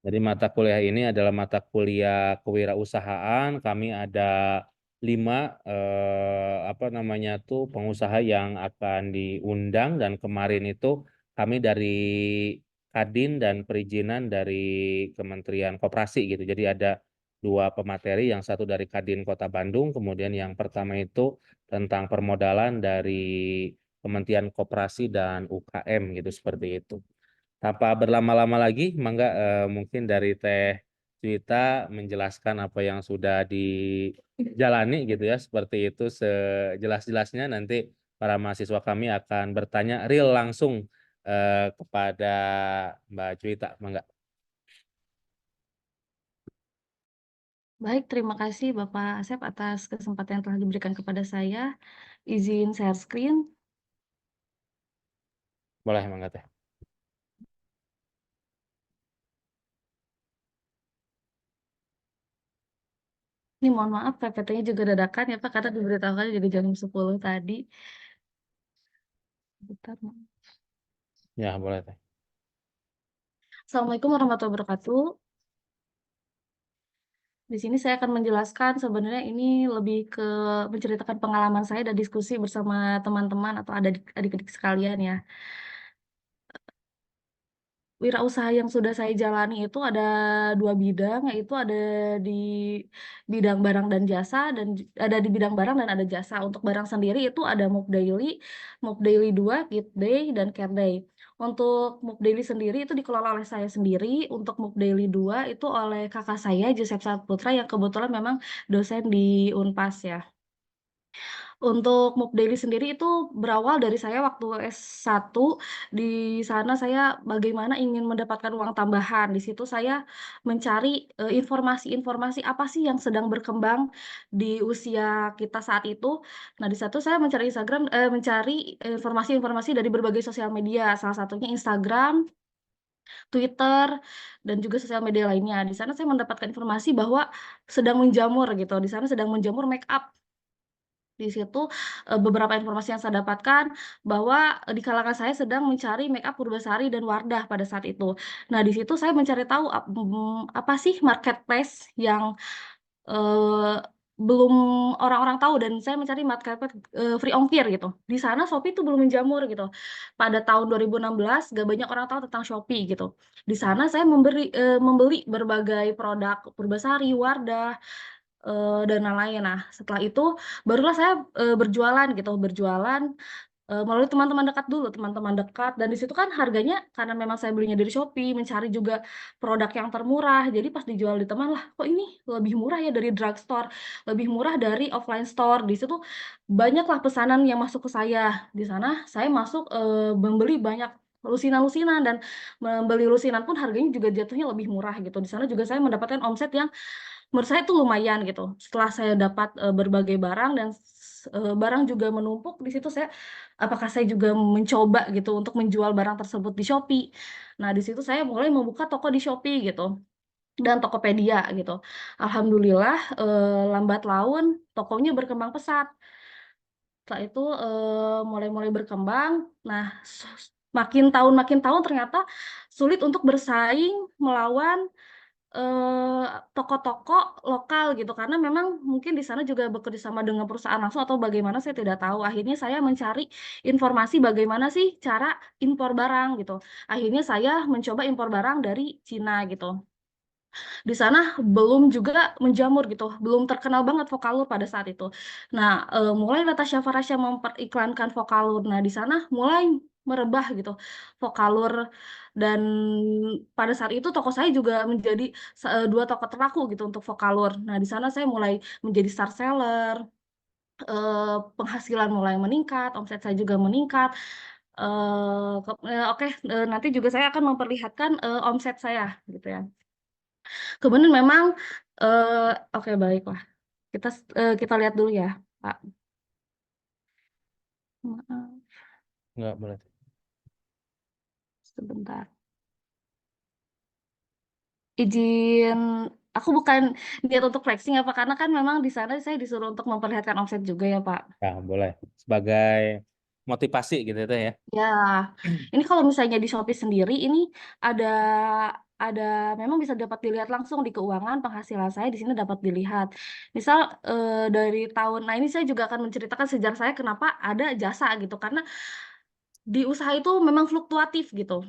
Jadi mata kuliah ini adalah mata kuliah kewirausahaan. Kami ada 5 pengusaha yang akan diundang, dan kemarin itu kami dari Kadin dan perizinan dari Kementerian Koperasi gitu. Jadi ada 2 pemateri, yang satu dari Kadin Kota Bandung, kemudian yang pertama itu tentang permodalan dari Kementerian Koperasi dan UKM gitu, seperti itu. Tanpa berlama-lama lagi, mangga mungkin dari Teh Juwita menjelaskan apa yang sudah dijalani gitu ya, seperti itu sejelas-jelasnya. Nanti para mahasiswa kami akan bertanya real langsung kepada Mbak Juwita, mangga. Baik, terima kasih Bapak Asep atas kesempatan yang telah diberikan kepada saya. Izin share screen. Boleh, mangga Teh. Ini mohon maaf, PPT-nya juga dadakan ya Pak, karena diberitahukan juga jam 10 tadi. Bentar, Mak. Ya, boleh Teh. Assalamualaikum warahmatullahi wabarakatuh. Di sini saya akan menjelaskan, sebenarnya ini lebih ke menceritakan pengalaman saya dan diskusi bersama teman-teman atau adik-adik sekalian ya. Wirausaha yang sudah saya jalani itu ada 2 bidang, yaitu ada di bidang barang dan jasa, dan ada di bidang barang dan ada jasa. Untuk barang sendiri itu ada Move Daily 2, Kit Day, dan Care Day. Untuk Move Daily sendiri itu dikelola oleh saya sendiri. Untuk Move Daily 2 itu oleh kakak saya, Joseph Saputra, yang kebetulan memang dosen di Unpas ya. Untuk Move Daily sendiri itu berawal dari saya waktu S1. Di sana saya bagaimana ingin mendapatkan uang tambahan. Di situ saya mencari, informasi-informasi apa sih yang sedang berkembang di usia kita saat itu. Nah, di satu saya mencari informasi-informasi dari berbagai sosial media, salah satunya Instagram, Twitter, dan juga sosial media lainnya. Di sana saya mendapatkan informasi bahwa sedang menjamur gitu, di sana sedang menjamur make up. Di situ, beberapa informasi yang saya dapatkan bahwa, di kalangan saya sedang mencari makeup Purbasari dan Wardah pada saat itu. Nah, di situ saya mencari tahu apa sih marketplace yang, eee, belum orang-orang tahu, dan saya mencari marketplace, free ongkir gitu. Di sana Shopee itu belum menjamur gitu. Pada tahun 2016 gak banyak orang tahu tentang Shopee gitu. Di sana saya membeli berbagai produk Purbasari, Wardah, dan lain-lain. Nah, setelah itu barulah saya, berjualan, melalui teman-teman dekat dulu, teman-teman dekat, dan di situ kan harganya karena memang saya belinya dari Shopee, mencari juga produk yang termurah, jadi pas dijual di teman, "Lah, kok ini lebih murah ya dari drugstore, lebih murah dari offline store." Di situ banyaklah pesanan yang masuk ke saya. Di sana saya masuk, membeli banyak lusinan-lusinan, dan membeli lusinan pun harganya juga jatuhnya lebih murah gitu. Di sana juga saya mendapatkan omset yang menurut saya itu lumayan gitu. Setelah saya dapat, berbagai barang dan barang juga menumpuk, di situ apakah saya juga mencoba gitu untuk menjual barang tersebut di Shopee. Nah, di situ saya mulai membuka toko di Shopee gitu, dan Tokopedia gitu. Alhamdulillah, lambat laun tokonya berkembang pesat. Setelah itu, mulai berkembang. Nah, makin tahun ternyata sulit untuk bersaing melawan toko-toko lokal gitu, karena memang mungkin di sana juga bekerjasama dengan perusahaan langsung atau bagaimana saya tidak tahu. Akhirnya saya mencari informasi bagaimana sih cara impor barang gitu. Akhirnya saya mencoba impor barang dari Cina gitu. Di sana belum juga menjamur gitu, belum terkenal banget Vokalur pada saat itu. Nah, mulai Natasha Farasya memperiklankan Vokalur. Nah, di sana mulai merebah gitu Vokalur, dan pada saat itu toko saya juga menjadi 2 toko terlaku gitu untuk Vokalur. Nah, di sana saya mulai menjadi star seller, penghasilan mulai meningkat, omset saya juga meningkat. Oke, nanti juga saya akan memperlihatkan, omset saya gitu ya. Kemudian memang, oke, baiklah. Kita lihat dulu ya, Pak. Maaf, Enggak, boleh Teh. sebentar. Izin, aku bukan niat untuk flexing ya, Pak, karena kan memang di sana saya disuruh untuk memperlihatkan omset juga ya, Pak. Ya, boleh. Sebagai motivasi gitu Teh ya. Ya, ini kalau misalnya di Shopee sendiri ini ada memang bisa dapat dilihat langsung di keuangan penghasilan saya di sini dapat dilihat. Misal dari tahun, nah ini saya juga akan menceritakan sejarah saya kenapa ada jasa gitu, karena di usaha itu memang fluktuatif gitu.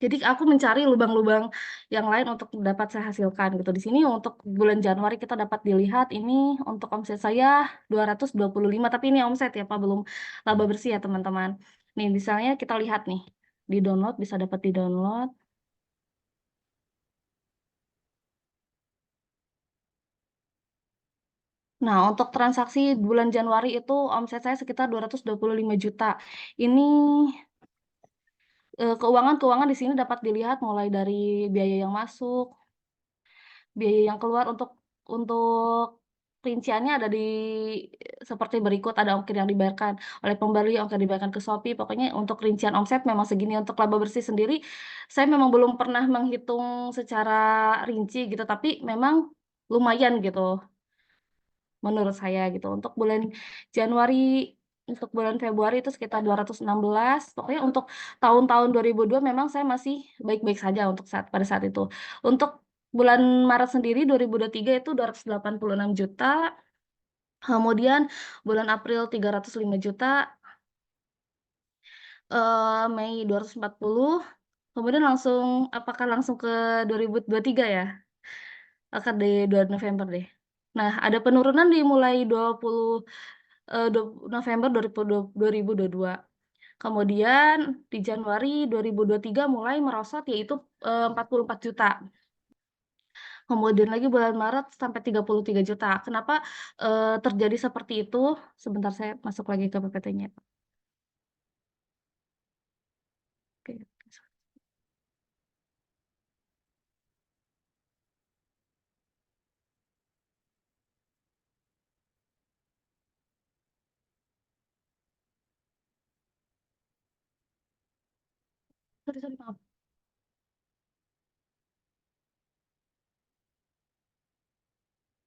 Jadi aku mencari lubang-lubang yang lain untuk dapat saya hasilkan gitu. Di sini untuk bulan Januari kita dapat dilihat ini untuk omset saya 225, tapi ini omset ya Pak, belum laba bersih ya teman-teman. Nih misalnya kita lihat nih, di download, bisa dapat di download. Nah, untuk transaksi bulan Januari itu omset saya sekitar 225 juta. Ini keuangan-keuangan di sini dapat dilihat mulai dari biaya yang masuk, biaya yang keluar. Untuk rinciannya ada di seperti berikut, ada ongkir yang dibayarkan oleh pembeli, ongkir dibayarkan ke Shopee. Pokoknya untuk rincian omset memang segini. Untuk laba bersih sendiri, saya memang belum pernah menghitung secara rinci gitu, tapi memang lumayan gitu menurut saya gitu. Untuk bulan Januari, untuk bulan Februari itu sekitar 216. Pokoknya untuk tahun-tahun 2002 memang saya masih baik-baik saja untuk pada saat itu. Untuk bulan Maret sendiri 2023 itu 286 juta. Kemudian bulan April 305 juta, Mei 240. Kemudian apakah langsung ke 2023 ya? Akan di 2 November deh. Nah, ada penurunan dimulai 20 November 2022. Kemudian di Januari 2023 mulai merosot, yaitu 44 juta. Kemudian lagi bulan Maret sampai 33 juta. Kenapa terjadi seperti itu? Sebentar saya masuk lagi ke PPT-nya. Oke. Sorry, maaf.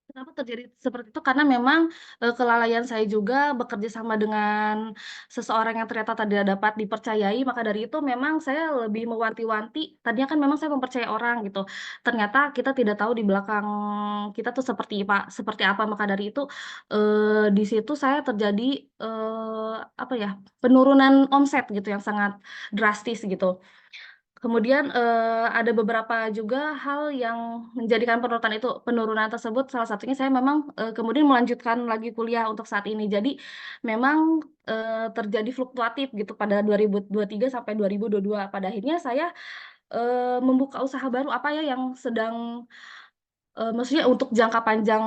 Kenapa terjadi seperti itu? Karena memang kelalaian saya juga bekerja sama dengan seseorang yang ternyata tidak dapat dipercayai. Maka dari itu memang saya lebih mewanti-wanti. Tadinya kan memang saya mempercayai orang gitu. Ternyata kita tidak tahu di belakang kita tuh seperti apa. Maka dari itu di situ saya terjadi apa ya, penurunan omset gitu yang sangat drastis gitu. Kemudian, ada beberapa juga hal yang menjadikan penurunan tersebut, salah satunya saya memang, kemudian melanjutkan lagi kuliah untuk saat ini. Jadi memang, terjadi fluktuatif gitu pada 2023 sampai 2022. Pada akhirnya saya, membuka usaha baru, apa ya yang sedang, maksudnya untuk jangka panjang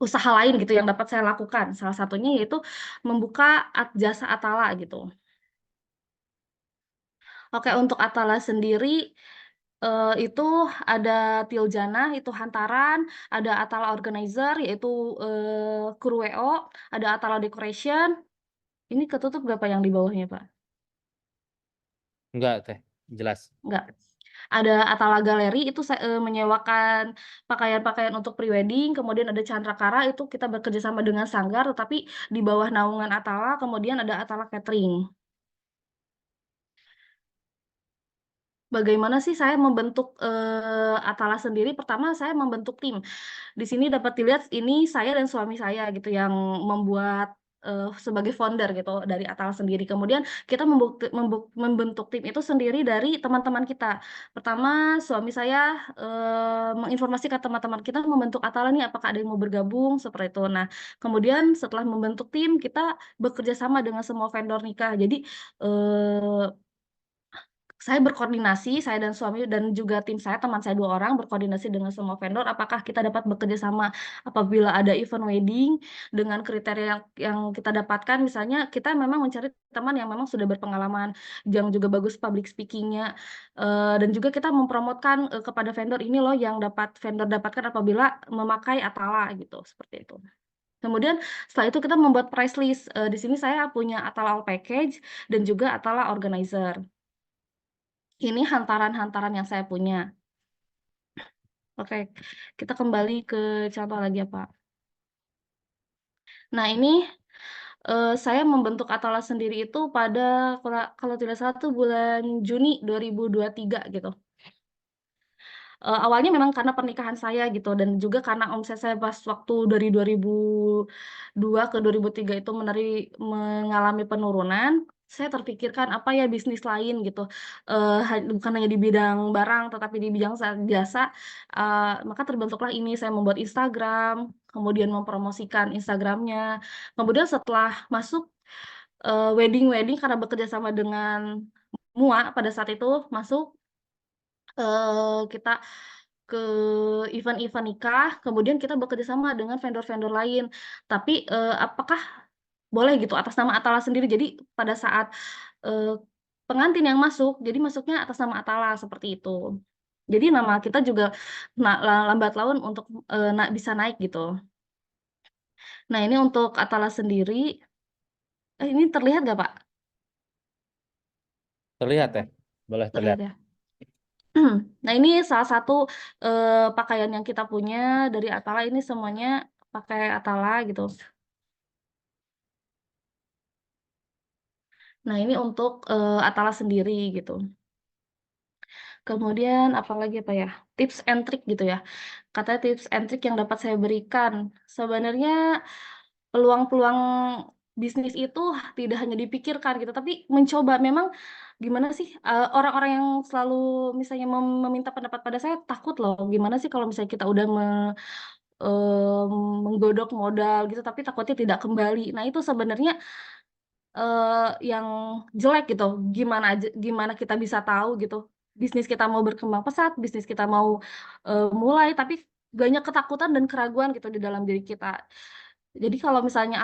usaha lain gitu yang dapat saya lakukan. Salah satunya yaitu membuka jasa Atala gitu. Oke, untuk Atala sendiri, itu ada Tiljana, itu hantaran, ada Atala Organizer, yaitu, kru WO, ada Atala Decoration. Ini ketutup nggak Pak yang di bawahnya, Pak? Enggak, Teh. Jelas. Nggak. Ada Atala Galeri, itu menyewakan pakaian-pakaian untuk prewedding. Kemudian ada Chandrakara, itu kita bekerja sama dengan Sanggar, tetapi di bawah naungan Atala. Kemudian ada Atala Catering. Bagaimana sih saya membentuk Atala sendiri? Pertama, saya membentuk tim. Di sini dapat dilihat ini saya dan suami saya gitu yang membuat sebagai founder gitu dari Atala sendiri. Kemudian kita membentuk tim itu sendiri dari teman-teman kita. Pertama, suami saya menginformasikan teman-teman kita membentuk Atala nih, apakah ada yang mau bergabung seperti itu. Nah, kemudian setelah membentuk tim, kita bekerja sama dengan semua vendor nikah. Jadi eh, saya berkoordinasi, saya dan suami dan juga tim saya, teman saya 2 orang, berkoordinasi dengan semua vendor, apakah kita dapat bekerja sama apabila ada event wedding dengan kriteria yang kita dapatkan. Misalnya kita memang mencari teman yang memang sudah berpengalaman, yang juga bagus public speaking-nya, dan juga kita mempromotkan kepada vendor, ini loh yang vendor dapatkan apabila memakai Atala gitu, seperti itu. Kemudian setelah itu kita membuat price list. Di sini saya punya Atala All Package dan juga Atala Organizer. Ini hantaran-hantaran yang saya punya. Oke, kita kembali ke contoh lagi ya, Pak. Nah, ini saya membentuk Atala sendiri itu pada kalau tidak salah tuh bulan Juni 2023 gitu. awalnya memang karena pernikahan saya gitu dan juga karena omset saya pas waktu dari 2002 ke 2003 itu mengalami penurunan. Saya terpikirkan apa ya bisnis lain gitu, bukan hanya di bidang barang tetapi di bidang jasa. Maka terbentuklah ini, saya membuat Instagram, kemudian mempromosikan Instagramnya. Kemudian setelah masuk wedding karena bekerja sama dengan MUA pada saat itu masuk, kita ke event-event nikah, kemudian kita bekerja sama dengan vendor-vendor lain. Tapi apakah boleh gitu atas nama Atala sendiri? Jadi pada saat pengantin yang masuk, jadi masuknya atas nama Atala seperti itu. Jadi nama kita juga lambat laun untuk bisa naik gitu. Nah ini untuk Atala sendiri, ini terlihat nggak Pak? Terlihat ya? Boleh Terlihat terlihat. ya. Nah ini salah satu pakaian yang kita punya dari Atala, ini semuanya pakai Atala gitu. Nah ini untuk Atala sendiri gitu. Kemudian apalagi apa ya? Tips and trick gitu ya. Katanya tips and trick yang dapat saya berikan. Sebenarnya peluang-peluang bisnis itu tidak hanya dipikirkan gitu, tapi mencoba. Memang gimana sih orang-orang yang selalu misalnya meminta pendapat pada saya takut loh. Gimana sih kalau misalnya kita udah em, menggodok modal gitu, tapi takutnya tidak kembali. Nah itu sebenarnya yang jelek gitu. Gimana kita bisa tahu gitu bisnis kita mau berkembang pesat, bisnis kita mau mulai, tapi banyak ketakutan dan keraguan gitu di dalam diri kita. Jadi kalau misalnya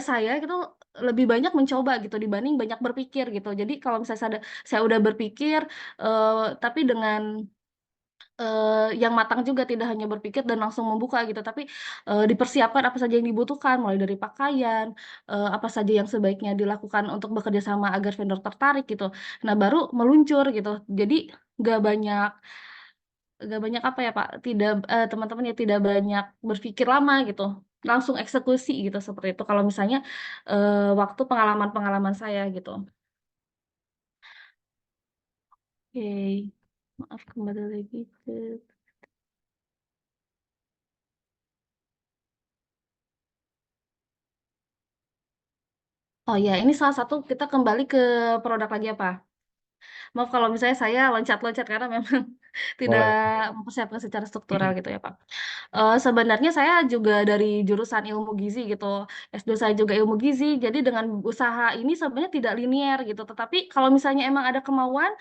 saya gitu lebih banyak mencoba gitu dibanding banyak berpikir gitu. Jadi kalau misalnya saya udah berpikir, tapi dengan yang matang juga, tidak hanya berpikir dan langsung membuka gitu, tapi dipersiapkan apa saja yang dibutuhkan, mulai dari pakaian, apa saja yang sebaiknya dilakukan untuk bekerja sama agar vendor tertarik gitu. Nah, baru meluncur gitu. Jadi nggak banyak nggak banyak apa ya Pak, tidak teman-teman ya tidak banyak berpikir lama gitu, langsung eksekusi gitu seperti itu. Kalau misalnya waktu pengalaman-pengalaman saya gitu. Oke, maaf kembali lagi ke. Oh ya, ini salah satu kita kembali ke produk lagi apa? Maaf kalau misalnya saya loncat-loncat karena memang tidak Boleh. mempersiapkan secara struktural gitu ya Pak. Sebenarnya saya juga dari jurusan ilmu gizi gitu. S2 saya juga ilmu gizi. Jadi dengan usaha ini sebenarnya tidak linear gitu. Tetapi kalau misalnya emang ada kemauan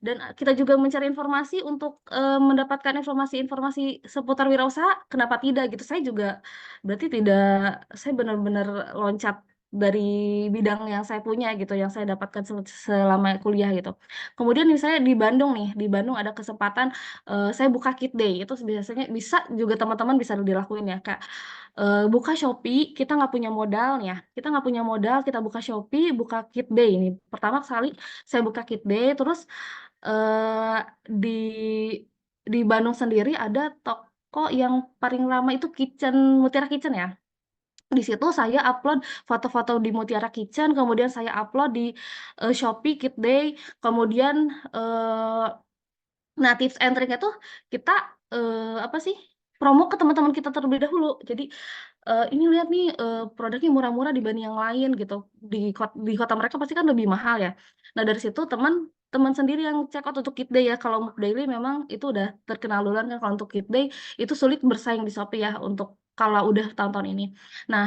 dan kita juga mencari informasi untuk mendapatkan informasi-informasi seputar wirausaha, kenapa tidak gitu. Saya juga berarti tidak, saya benar-benar loncat dari bidang yang saya punya gitu, yang saya dapatkan selama kuliah gitu. Kemudian misalnya di Bandung nih, di Bandung ada kesempatan saya buka Kit Day. Itu biasanya bisa juga teman-teman bisa dilakuin ya, Kak. Buka Shopee, kita nggak punya modal nih ya. Kita nggak punya modal, kita buka Shopee, buka Kit Day ini. Pertama kali saya buka Kit Day, terus eh, di Bandung sendiri ada toko yang paling lama itu Mutiara Kitchen ya. Di situ saya upload foto-foto di Mutiara Kitchen, kemudian saya upload di Shopee Kit Day, kemudian eh, nah, tips and triknya tuh kita apa sih? Promo ke teman-teman kita terlebih dahulu. Jadi ini lihat nih produknya murah-murah dibanding yang lain gitu. Di kota mereka pasti kan lebih mahal ya. Nah, dari situ teman sendiri yang check out untuk Kit Day ya. Kalau Mood Daily memang itu udah terkenal duluan kan, kalau untuk Kit Day itu sulit bersaing di Shopee ya untuk kalau udah tahun-tahun ini. Nah,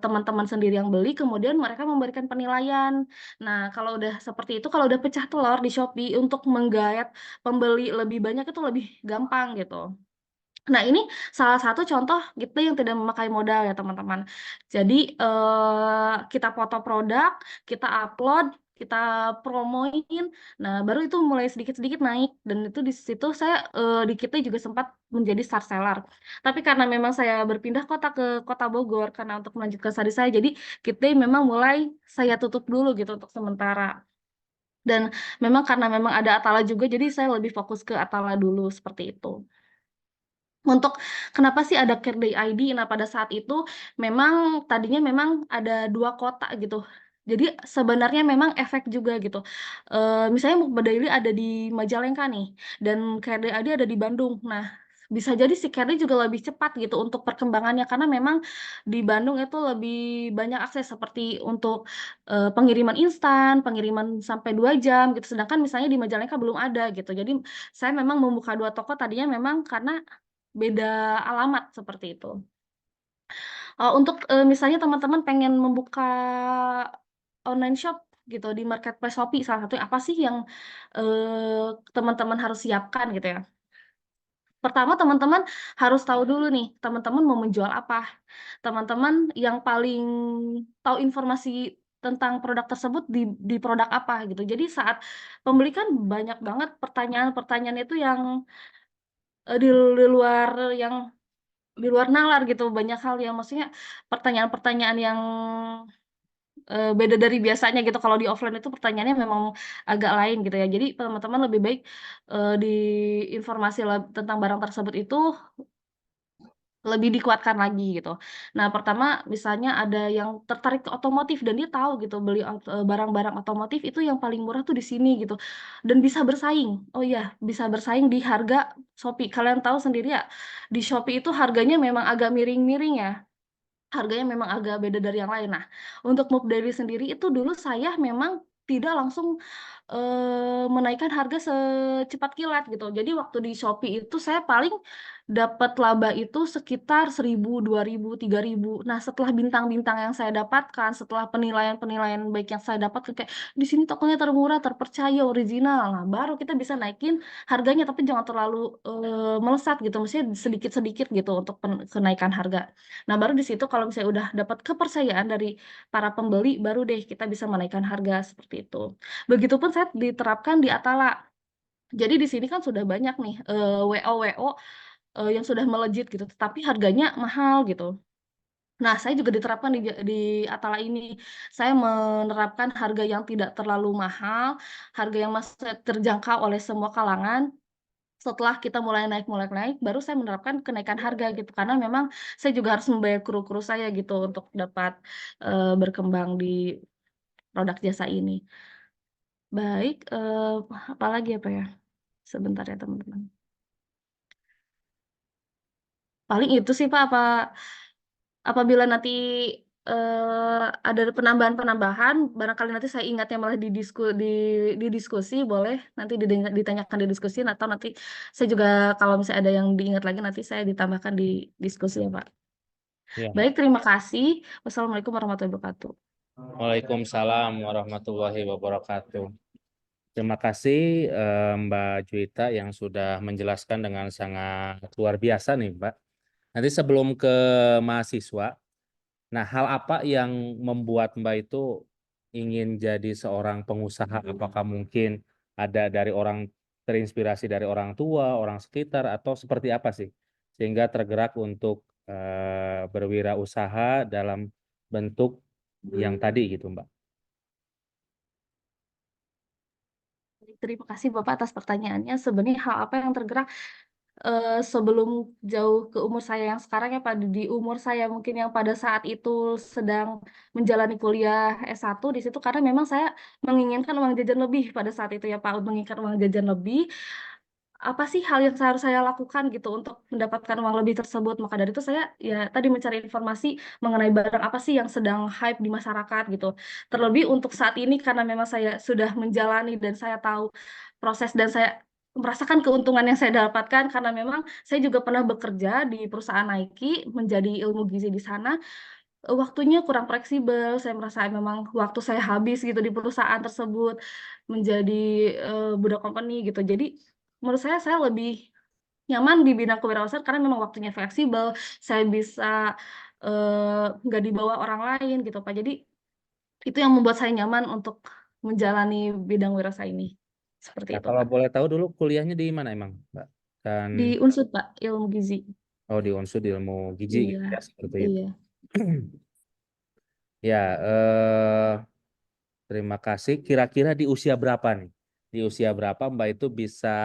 teman-teman sendiri yang beli kemudian mereka memberikan penilaian. Nah, kalau udah seperti itu, kalau udah pecah telur di Shopee untuk menggayat pembeli lebih banyak itu lebih gampang gitu. Nah, ini salah satu contoh kita yang tidak memakai modal ya, teman-teman. Jadi, kita foto produk, kita upload, kita promoin. Nah, baru itu mulai sedikit-sedikit naik. Dan itu di situ saya di kita juga sempat menjadi star seller. Tapi karena memang saya berpindah kota ke kota Bogor karena untuk melanjutkan studi saya, jadi kita memang mulai saya tutup dulu gitu untuk sementara. Dan memang karena memang ada Atala juga, jadi saya lebih fokus ke Atala dulu seperti itu. Untuk kenapa sih ada Care Day ID? Nah, pada saat itu memang tadinya memang ada dua kota gitu. Jadi sebenarnya memang efek juga gitu. Misalnya Mukbah Daily ada di Majalengka nih, dan KRDAD ada di Bandung. Nah, bisa jadi si KRD juga lebih cepat gitu untuk perkembangannya karena memang di Bandung itu lebih banyak akses seperti untuk pengiriman instan, pengiriman sampai 2 jam gitu. Sedangkan misalnya di Majalengka belum ada gitu. Jadi saya memang membuka 2 toko tadinya memang karena beda alamat seperti itu. Untuk misalnya teman-teman pengen membuka online shop gitu di marketplace Shopee, salah satunya apa sih yang teman-teman harus siapkan gitu ya. Pertama teman-teman harus tahu dulu nih, teman-teman mau menjual apa. Teman-teman yang paling tahu informasi tentang produk tersebut di produk apa gitu. Jadi saat pembeli kan banyak banget pertanyaan-pertanyaan itu yang di luar yang di luar nalar gitu. Banyak hal yang maksudnya pertanyaan-pertanyaan yang beda dari biasanya gitu. Kalau di offline itu pertanyaannya memang agak lain gitu ya. Jadi teman-teman lebih baik di informasi tentang barang tersebut itu lebih dikuatkan lagi gitu. Nah, pertama misalnya ada yang tertarik ke otomotif dan dia tahu gitu beli barang-barang otomotif itu yang paling murah tuh di sini gitu. Dan bisa bersaing. Oh iya, bisa bersaing di harga Shopee. Kalian tahu sendiri ya, di Shopee itu harganya memang agak miring-miring ya. Harganya memang agak beda dari yang lain. Nah, untuk Move Daily sendiri itu dulu saya memang tidak langsung menaikkan harga secepat kilat gitu. Jadi waktu di Shopee itu saya paling dapat laba itu sekitar 1.000, 2.000, 3.000. Nah, setelah bintang-bintang yang saya dapatkan, setelah penilaian-penilaian baik yang saya dapatkan kayak di sini tokonya termurah, terpercaya, original. Nah, baru kita bisa naikin harganya tapi jangan terlalu melesat gitu. Maksudnya sedikit-sedikit gitu untuk kenaikan harga. Nah, baru di situ kalau misalnya udah dapat kepercayaan dari para pembeli, baru deh kita bisa menaikkan harga seperti itu. Begitupun saya diterapkan di Atala. Jadi di sini kan sudah banyak nih WO-WO yang sudah melejit gitu, tetapi harganya mahal gitu. Nah, saya juga diterapkan di Atala ini. Saya menerapkan harga yang tidak terlalu mahal, harga yang masih terjangkau oleh semua kalangan. Setelah kita mulai naik, baru saya menerapkan kenaikan harga gitu. Karena memang saya juga harus membayar kru-kru saya gitu untuk dapat berkembang di produk jasa ini. Baik, apalagi apa ya? Sebentar ya teman-teman. Paling itu sih Pak, apabila nanti ada penambahan-penambahan, barangkali nanti saya ingatnya malah di diskusi, boleh nanti ditanyakan di diskusi, atau nanti saya juga kalau misalnya ada yang diingat lagi nanti saya ditambahkan di diskusi ya Pak. Ya, Baik, terima kasih. Wassalamualaikum warahmatullahi wabarakatuh. Waalaikumsalam warahmatullahi wabarakatuh. Terima kasih Mbak Juwita yang sudah menjelaskan dengan sangat luar biasa nih, Mbak. Nanti sebelum ke mahasiswa, nah hal apa yang membuat Mbak itu ingin jadi seorang pengusaha? Apakah mungkin ada dari orang terinspirasi dari orang tua, orang sekitar, atau seperti apa sih? Sehingga tergerak untuk berwirausaha dalam bentuk yang tadi gitu, Mbak. Terima kasih Bapak atas pertanyaannya. Sebenarnya hal apa yang tergerak sebelum jauh ke umur saya yang sekarang ya Pak, di umur saya mungkin yang pada saat itu sedang menjalani kuliah S1 di situ karena memang saya menginginkan uang jajan lebih pada saat itu ya Pak, menginginkan uang jajan lebih. Apa sih hal yang harus saya lakukan gitu untuk mendapatkan uang lebih tersebut? Maka dari itu saya ya tadi mencari informasi mengenai barang apa sih yang sedang hype di masyarakat gitu. Terlebih untuk saat ini karena memang saya sudah menjalani dan saya tahu proses dan saya merasakan keuntungan yang saya dapatkan karena memang saya juga pernah bekerja di perusahaan Nike menjadi ilmu gizi di sana. Waktunya kurang fleksibel, saya merasa memang waktu saya habis gitu di perusahaan tersebut menjadi budak company gitu. Jadi menurut saya lebih nyaman di bidang kewirausahaan karena memang waktunya fleksibel, saya bisa nggak dibawa orang lain gitu Pak. Jadi itu yang membuat saya nyaman untuk menjalani bidang wirausaha ini. Seperti Nah, itu kalau Pak. boleh tahu dulu kuliahnya di mana emang, Mbak? Dan Di Unsud Pak, ilmu gizi. di Unsud ilmu gizi Iya, gitu ya, seperti itu. iya. Ya, terima kasih. Kira-kira di usia berapa nih? Di usia berapa Mbak itu bisa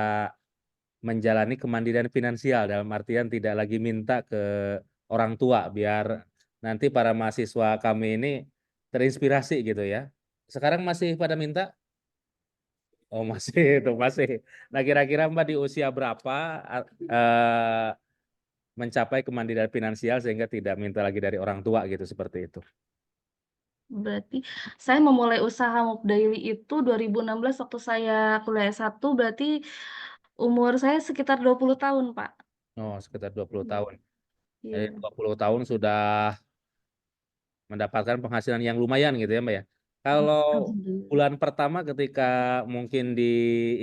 menjalani kemandirian finansial dalam artian tidak lagi minta ke orang tua biar nanti para mahasiswa kami ini terinspirasi gitu ya. Sekarang masih pada minta? Oh masih itu masih. Nah kira-kira Mbak di usia berapa mencapai kemandirian finansial sehingga tidak minta lagi dari orang tua gitu seperti itu? Berarti saya memulai usaha Mob Daily itu 2016 waktu saya kuliah S1, berarti umur saya sekitar 20 tahun, Pak. Oh sekitar 20 tahun. Jadi Iya. 20 tahun sudah mendapatkan penghasilan yang lumayan gitu ya Mbak ya. Kalau Alhamdulillah. bulan pertama ketika mungkin di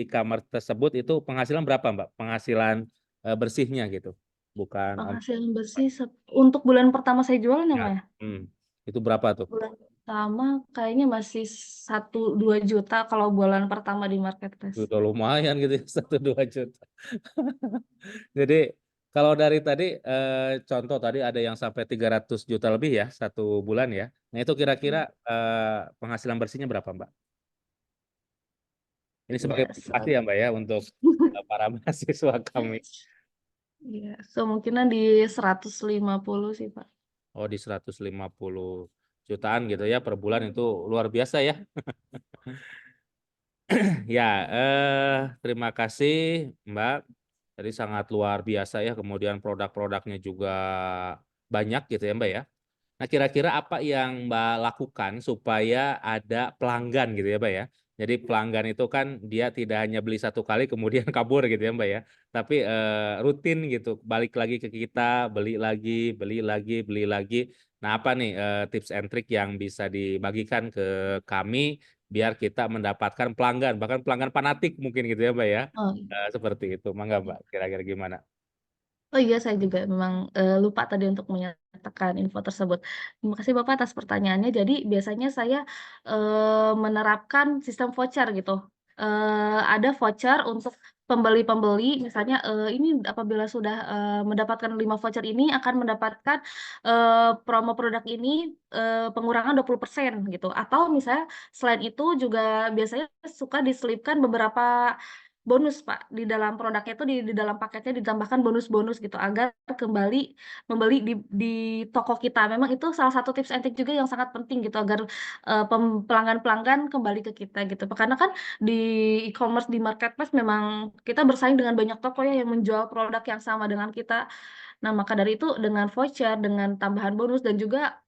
e-commerce tersebut itu penghasilan berapa Mbak? Penghasilan bersihnya gitu. Bukan om. Penghasilan bersih untuk bulan pertama saya jualan ya, Ya. Mas? Ya? Hmm. Itu berapa tuh? Bulan pertama kayaknya masih 1-2 juta kalau bulan pertama di marketplace. Udah lumayan gitu ya, 1-2 juta. Jadi kalau dari tadi contoh tadi ada yang sampai 300 juta lebih ya satu bulan ya. Nah itu kira-kira penghasilan bersihnya berapa Mbak? Ini sebagai Yes. motivasi ya Mbak ya untuk para mahasiswa kami. Iya, kemungkinan di 150 sih, Pak. Oh di 150 jutaan gitu ya per bulan itu luar biasa ya. Ya, terima kasih Mbak. Tadi sangat luar biasa ya. Kemudian produk-produknya juga banyak gitu ya Mbak ya. Nah, kira-kira apa yang Mbak lakukan supaya ada pelanggan gitu ya, Mbak ya? Jadi pelanggan itu kan dia tidak hanya beli satu kali kemudian kabur gitu ya, Mbak ya. Tapi rutin gitu, balik lagi ke kita, beli lagi, beli lagi, beli lagi. Nah, apa nih tips and trick yang bisa dibagikan ke kami biar kita mendapatkan pelanggan, bahkan pelanggan fanatik mungkin gitu ya, Mbak ya. Oh, Seperti itu. Mangga, Mbak. Kira-kira gimana? oh iya, saya juga memang lupa tadi untuk menyatakan info tersebut. Terima kasih Bapak atas pertanyaannya. Jadi biasanya saya menerapkan sistem voucher gitu. Ada voucher untuk pembeli-pembeli, misalnya ini apabila sudah mendapatkan 5 voucher ini akan mendapatkan promo produk ini pengurangan 20% gitu. Atau misalnya selain itu juga biasanya suka diselipkan beberapa bonus, Pak, di dalam produknya itu di dalam paketnya ditambahkan bonus-bonus gitu agar kembali membeli di toko kita. Memang itu salah satu tips and trick juga yang sangat penting gitu agar, pelanggan-pelanggan kembali ke kita gitu. Karena kan di e-commerce, di marketplace memang kita bersaing dengan banyak toko ya yang menjual produk yang sama dengan kita. Nah, maka dari itu dengan voucher, dengan tambahan bonus dan juga,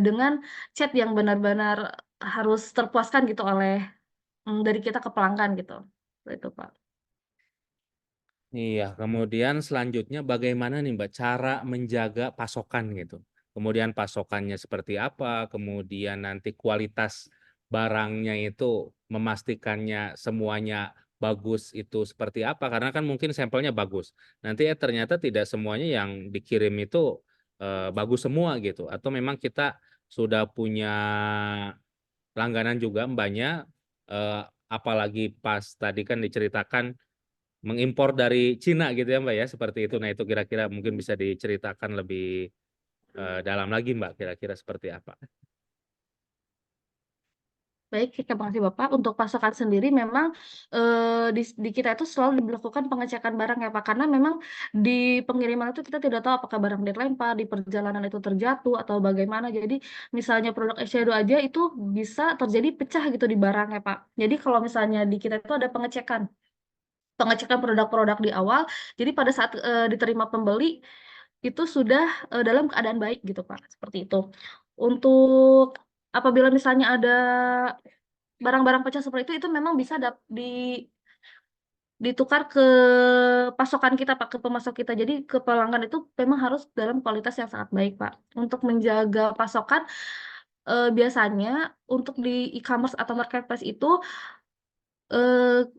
dengan chat yang benar-benar harus terpuaskan gitu oleh, dari kita ke pelanggan gitu. Itu, Pak. Iya, kemudian selanjutnya bagaimana nih Mbak cara menjaga pasokan gitu. Kemudian pasokannya seperti apa, kemudian nanti kualitas barangnya itu memastikannya semuanya bagus itu seperti apa, karena kan mungkin sampelnya bagus. Nanti ternyata tidak semuanya yang dikirim itu bagus semua gitu, atau memang kita sudah punya langganan juga Mbaknya, eh, apalagi pas tadi kan diceritakan mengimpor dari Cina gitu ya Mbak ya, seperti itu. Nah itu kira-kira mungkin bisa diceritakan lebih dalam lagi Mbak, kira-kira seperti apa? Baik, terima kasih Bapak. Untuk pasokan sendiri memang, di kita itu selalu dilakukan pengecekan barang ya Pak, karena memang di pengiriman itu kita tidak tahu apakah barang dilempar, di perjalanan itu terjatuh atau bagaimana. Jadi misalnya produk eyeshadow aja itu bisa terjadi pecah gitu di barang ya Pak. Jadi kalau misalnya di kita itu ada pengecekan, pengecekan produk-produk di awal, jadi pada saat, diterima pembeli, itu sudah, dalam keadaan baik gitu Pak, seperti itu. Untuk apabila misalnya ada barang-barang pecah seperti itu memang bisa ditukar ke pasokan kita, Pak, ke pemasok kita. Jadi ke pelanggan itu memang harus dalam kualitas yang sangat baik, Pak. Untuk menjaga pasokan, biasanya untuk di e-commerce atau marketplace itu, eee,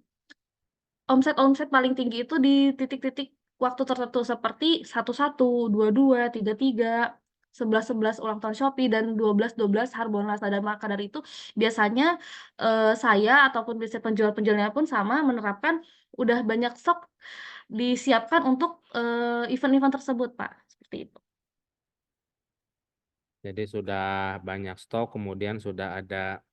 omset-omset paling tinggi itu di titik-titik waktu tertentu seperti 11, 22, 33, 11, 11 ulang tahun Shopee, dan 12, 12 Harbolnas. Nah, dan maka dari itu biasanya, saya ataupun biasanya penjual-penjualnya pun sama menerapkan udah banyak stok disiapkan untuk, event-event tersebut, Pak, seperti itu. Jadi sudah banyak stok, kemudian sudah ada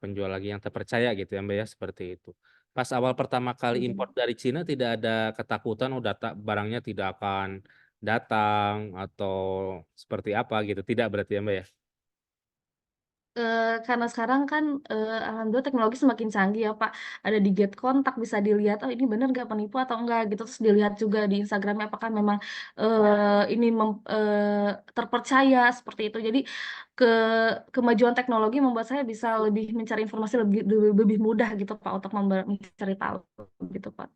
penjual lagi yang terpercaya gitu ya Mbak ya, seperti itu. Pas awal pertama kali impor Mhm. dari Cina tidak ada ketakutan, oh data barangnya tidak akan datang atau seperti apa gitu, tidak berarti ya Mbak ya? Karena sekarang kan alhamdulillah teknologi semakin canggih ya Pak. Ada di Get Kontak bisa dilihat, oh ini bener gak penipu atau enggak gitu. Terus dilihat juga di Instagramnya apakah memang ini terpercaya seperti itu. Jadi ke kemajuan teknologi membuat saya bisa lebih mencari informasi lebih mudah gitu Pak untuk mencari tahu gitu Pak.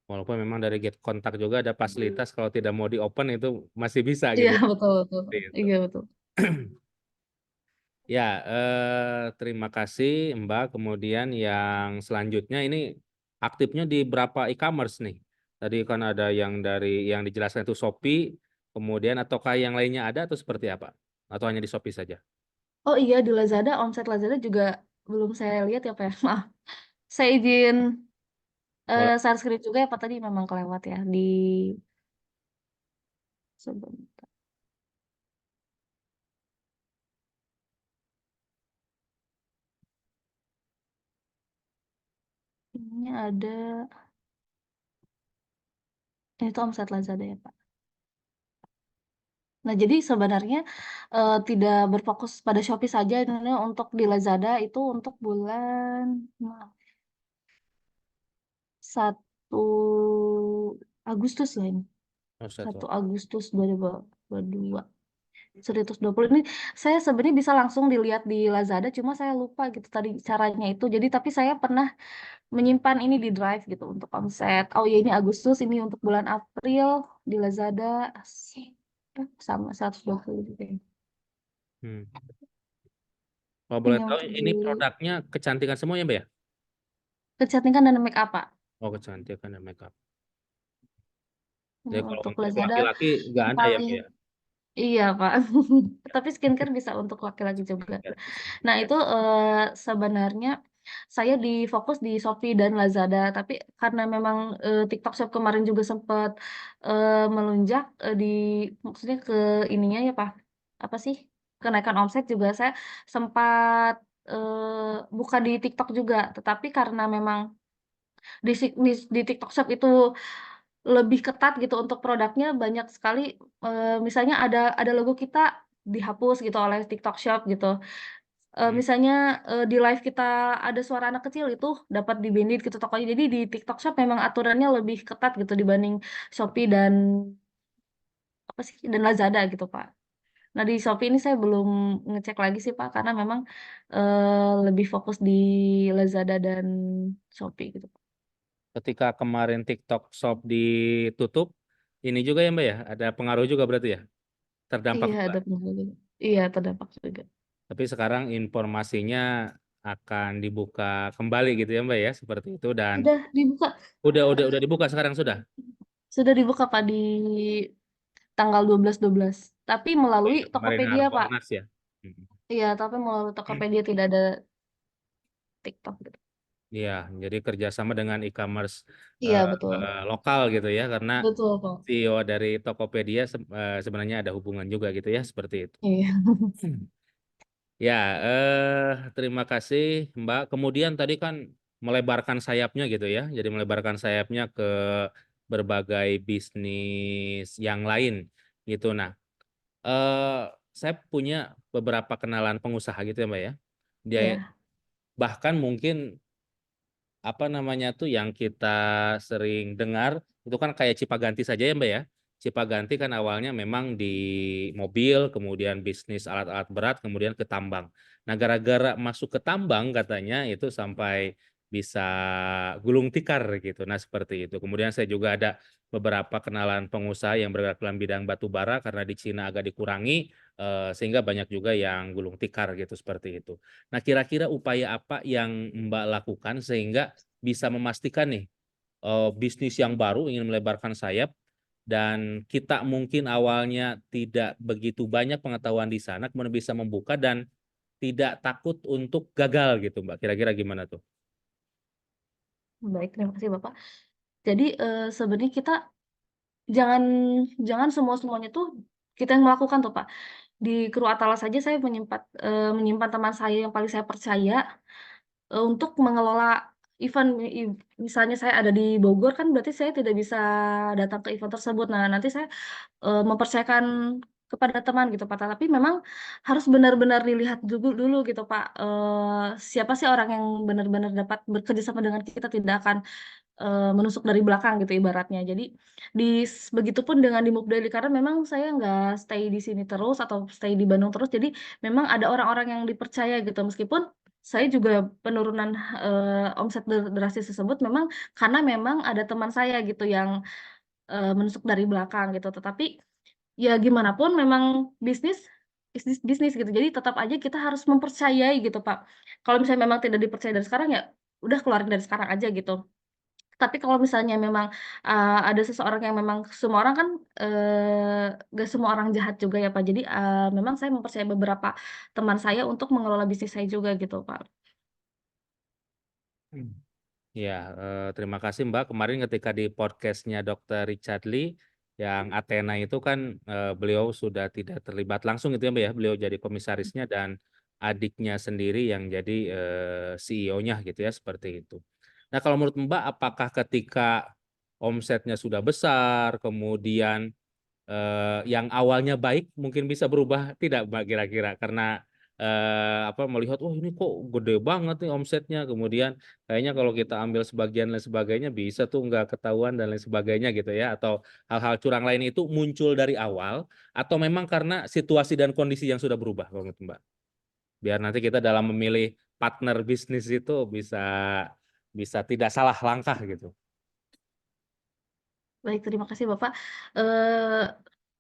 Walaupun memang dari Get Kontak juga ada fasilitas kalau tidak mau di open itu masih bisa gitu Iya ya. betul betul. Seperti itu. Iya betul. Ya, terima kasih Mbak. Kemudian yang selanjutnya ini aktifnya di berapa e-commerce nih? Tadi kan ada yang dari yang dijelaskan itu Shopee, kemudian ataukah yang lainnya ada atau seperti apa? Atau hanya di Shopee saja? Oh iya di Lazada, omset Lazada juga belum saya lihat ya Pak ya. Maaf. Saya izin Boleh. share screen juga ya Pak, tadi memang kelewat ya di sebentar. Ini ada, ini tuh omset Lazada ya Pak. Nah jadi sebenarnya tidak berfokus pada Shopee saja, ini untuk di Lazada itu untuk bulan maaf, 1 Agustus ya ini. Oh, 1 satu. Agustus 2022. 120 ini saya sebenarnya bisa langsung dilihat di Lazada, cuma saya lupa gitu tadi caranya itu. Jadi tapi saya pernah menyimpan ini di Drive gitu untuk omset. Oh ya ini Agustus, ini untuk bulan April di Lazada sama 120 gitu ya. Hmm. Kalau boleh Ini tahu, untuk ini beli produknya kecantikan semua ya Mbak ya? kecantikan dan make up Pak. Oh, kecantikan dan makeup. Jadi Nah, kalau untuk untuk Lazada laki-laki nggak yang ada ya paling Mbak ya? iya Pak. Tapi skincare bisa untuk laki-laki juga. Ya, bisa. Nah, itu sebenarnya saya fokus di Shopee dan Lazada, tapi karena memang TikTok Shop kemarin juga sempat melunjak maksudnya ke ininya ya Pak, apa sih? Kenaikan omset juga saya sempat buka di TikTok juga, tetapi karena memang di TikTok Shop itu lebih ketat gitu untuk produknya banyak sekali, misalnya ada logo kita dihapus gitu oleh TikTok Shop gitu. Hmm. Misalnya, di live kita ada suara anak kecil itu dapat di-banned gitu tokonya. Jadi di TikTok Shop memang aturannya lebih ketat gitu dibanding Shopee dan apa sih, dan Lazada gitu, Pak. Nah di Shopee ini saya belum ngecek lagi sih, Pak, karena memang, lebih fokus di Lazada dan Shopee gitu. Ketika kemarin TikTok Shop ditutup, ini juga ya Mbak ya, ada pengaruh juga berarti ya, terdampak Iya juga. ada pengaruh juga. Iya terdampak juga. Tapi sekarang informasinya akan dibuka kembali gitu ya Mbak ya, seperti itu dan Udah dibuka udah dibuka sekarang sudah. sudah dibuka, Pak, di tanggal 12/12. Tapi Oh melalui iya, kemarin Tokopedia, Pak. Harbolnas ya. Mm. Iya, tapi melalui Tokopedia tidak ada TikTok gitu. Iya, jadi kerjasama dengan e-commerce Iya, betul. lokal gitu ya, karena Betul, Pak. CEO dari Tokopedia sebenarnya ada hubungan juga gitu ya, seperti itu. Iya. Ya, terima kasih Mbak. Kemudian tadi kan melebarkan sayapnya gitu ya, jadi melebarkan sayapnya ke berbagai bisnis yang lain gitu. Nah, eh, saya punya beberapa kenalan pengusaha gitu ya Mbak ya. Dia Iya. bahkan mungkin apa namanya tuh yang kita sering dengar itu kan kayak Cipaganti saja ya Mbak ya. Cipaganti kan awalnya memang di mobil, kemudian bisnis alat-alat berat, kemudian ke tambang. Nah, gara-gara masuk ke tambang katanya itu sampai bisa gulung tikar gitu. Nah, seperti itu. Kemudian saya juga ada beberapa kenalan pengusaha yang bergerak dalam bidang batu bara karena di Cina agak dikurangi sehingga banyak juga yang gulung tikar gitu seperti itu. Nah, kira-kira upaya apa yang Mbak lakukan sehingga bisa memastikan nih bisnis yang baru ingin melebarkan sayap dan kita mungkin awalnya tidak begitu banyak pengetahuan di sana, kemudian bisa membuka dan tidak takut untuk gagal gitu, Mbak. Kira-kira gimana tuh? Baik, terima kasih, Bapak. Jadi, sebenarnya kita jangan jangan semua-semuanya tuh kita yang melakukan tuh, Pak. Di kru Atlas saja saya menyimpan teman saya yang paling saya percaya, untuk mengelola event. Misalnya saya ada di Bogor kan berarti saya tidak bisa datang ke event tersebut. Nah, nanti saya mempercayakan kepada teman gitu, Pak. Tapi memang harus benar-benar dilihat dulu gitu, Pak, siapa sih orang yang benar-benar dapat bekerja sama dengan kita, tidak akan menusuk dari belakang gitu ibaratnya. Jadi begitupun dengan di Move Daily karena memang saya nggak stay di sini terus atau stay di Bandung terus, jadi memang ada orang-orang yang dipercaya gitu. Meskipun saya juga penurunan, omset drastis tersebut memang karena memang ada teman saya gitu yang, menusuk dari belakang gitu. Tetapi ya gimana pun memang bisnis gitu. Jadi tetap aja kita harus mempercayai gitu, Pak. Kalau misalnya memang tidak dipercaya dari sekarang, ya udah keluarin dari sekarang aja gitu. Tapi kalau misalnya memang, ada seseorang yang memang semua orang kan, nggak semua orang jahat juga ya, Pak. Jadi, memang saya mempercayai beberapa teman saya untuk mengelola bisnis saya juga gitu, Pak. Hmm. Ya, terima kasih Mbak. Kemarin ketika di podcastnya Dr. Richard Lee yang Athena itu kan beliau sudah tidak terlibat langsung gitu ya Mbak ya. Beliau jadi komisarisnya dan adiknya sendiri yang jadi CEO-nya gitu ya seperti itu. Nah, kalau menurut Mbak apakah ketika omsetnya sudah besar, kemudian yang awalnya baik mungkin bisa berubah tidak Mbak kira-kira karena melihat wah ini kok gede banget nih omsetnya kemudian kayaknya kalau kita ambil sebagian dan sebagainya bisa tuh nggak ketahuan dan lain sebagainya gitu ya atau hal-hal curang lain itu muncul dari awal atau memang karena situasi dan kondisi yang sudah berubah kalau menurut Mbak biar nanti kita dalam memilih partner bisnis itu bisa bisa tidak salah langkah gitu. Baik, terima kasih Bapak. Eee,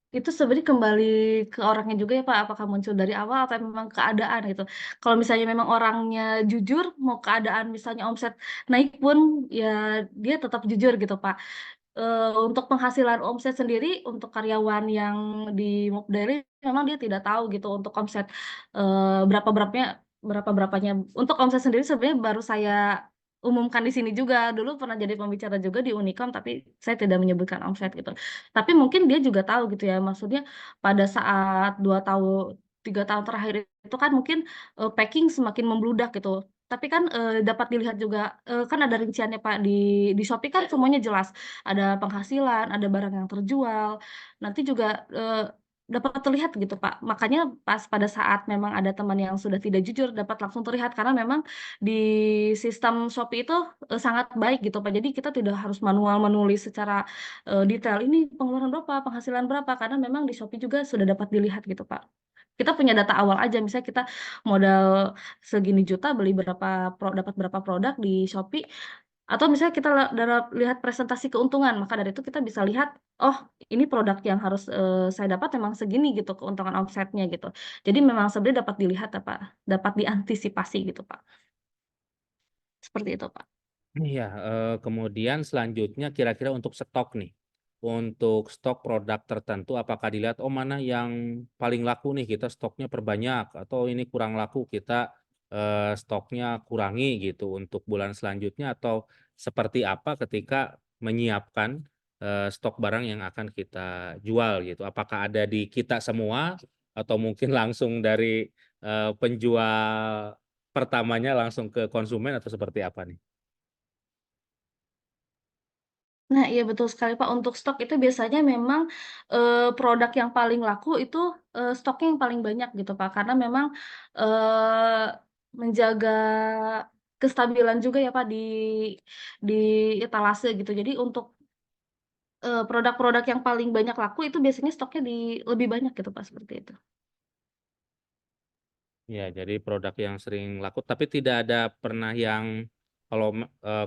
itu sebenarnya kembali ke orangnya juga ya, Pak, apakah muncul dari awal atau memang keadaan gitu. Kalau misalnya memang orangnya jujur, mau keadaan misalnya omset naik pun, ya dia tetap jujur gitu, Pak. Untuk penghasilan omset sendiri, untuk karyawan yang di Mob Daily memang dia tidak tahu gitu untuk omset, berapa-berapanya. Untuk omset sendiri sebenarnya baru saya umumkan di sini juga. Dulu pernah jadi pembicara juga di Unicom, tapi saya tidak menyebutkan omset gitu. Tapi mungkin dia juga tahu gitu ya, maksudnya pada saat 2 tahun, 3 tahun terakhir itu kan mungkin, packing semakin membludak gitu. Tapi kan, dapat dilihat juga, kan ada rinciannya Pak, di Shopee kan semuanya jelas, ada penghasilan, ada barang yang terjual, nanti juga, dapat terlihat gitu, Pak. Makanya pas pada saat memang ada teman yang sudah tidak jujur, dapat langsung terlihat karena memang di sistem Shopee itu, sangat baik gitu, Pak. Jadi kita tidak harus manual menulis secara, detail, ini pengeluaran berapa, penghasilan berapa, karena memang di Shopee juga sudah dapat dilihat gitu, Pak. Kita punya data awal aja, misalnya kita modal segini juta beli dapat berapa produk di Shopee, atau misalnya kita lihat presentasi keuntungan, maka dari itu kita bisa lihat, "Oh, ini produk yang harus, saya dapat memang segini gitu keuntungan omsetnya," gitu. Jadi memang sebenarnya dapat dilihat ya, Pak, dapat diantisipasi gitu, Pak. Seperti itu, Pak. Iya, kemudian selanjutnya kira-kira untuk stok nih, untuk stok produk tertentu apakah dilihat, oh mana yang paling laku nih kita stoknya perbanyak atau ini kurang laku kita stoknya kurangi gitu untuk bulan selanjutnya atau seperti apa ketika menyiapkan stok barang yang akan kita jual gitu. Apakah ada di kita semua atau mungkin langsung dari penjual pertamanya langsung ke konsumen atau seperti apa nih? Nah, iya betul sekali, Pak. Untuk stok itu biasanya memang, produk yang paling laku itu, stoknya yang paling banyak gitu, Pak. Karena memang, menjaga kestabilan juga ya, Pak, di etalase gitu. Jadi untuk, produk-produk yang paling banyak laku itu biasanya stoknya lebih banyak gitu, Pak, seperti itu. Ya, jadi produk yang sering laku, tapi tidak ada pernah yang kalau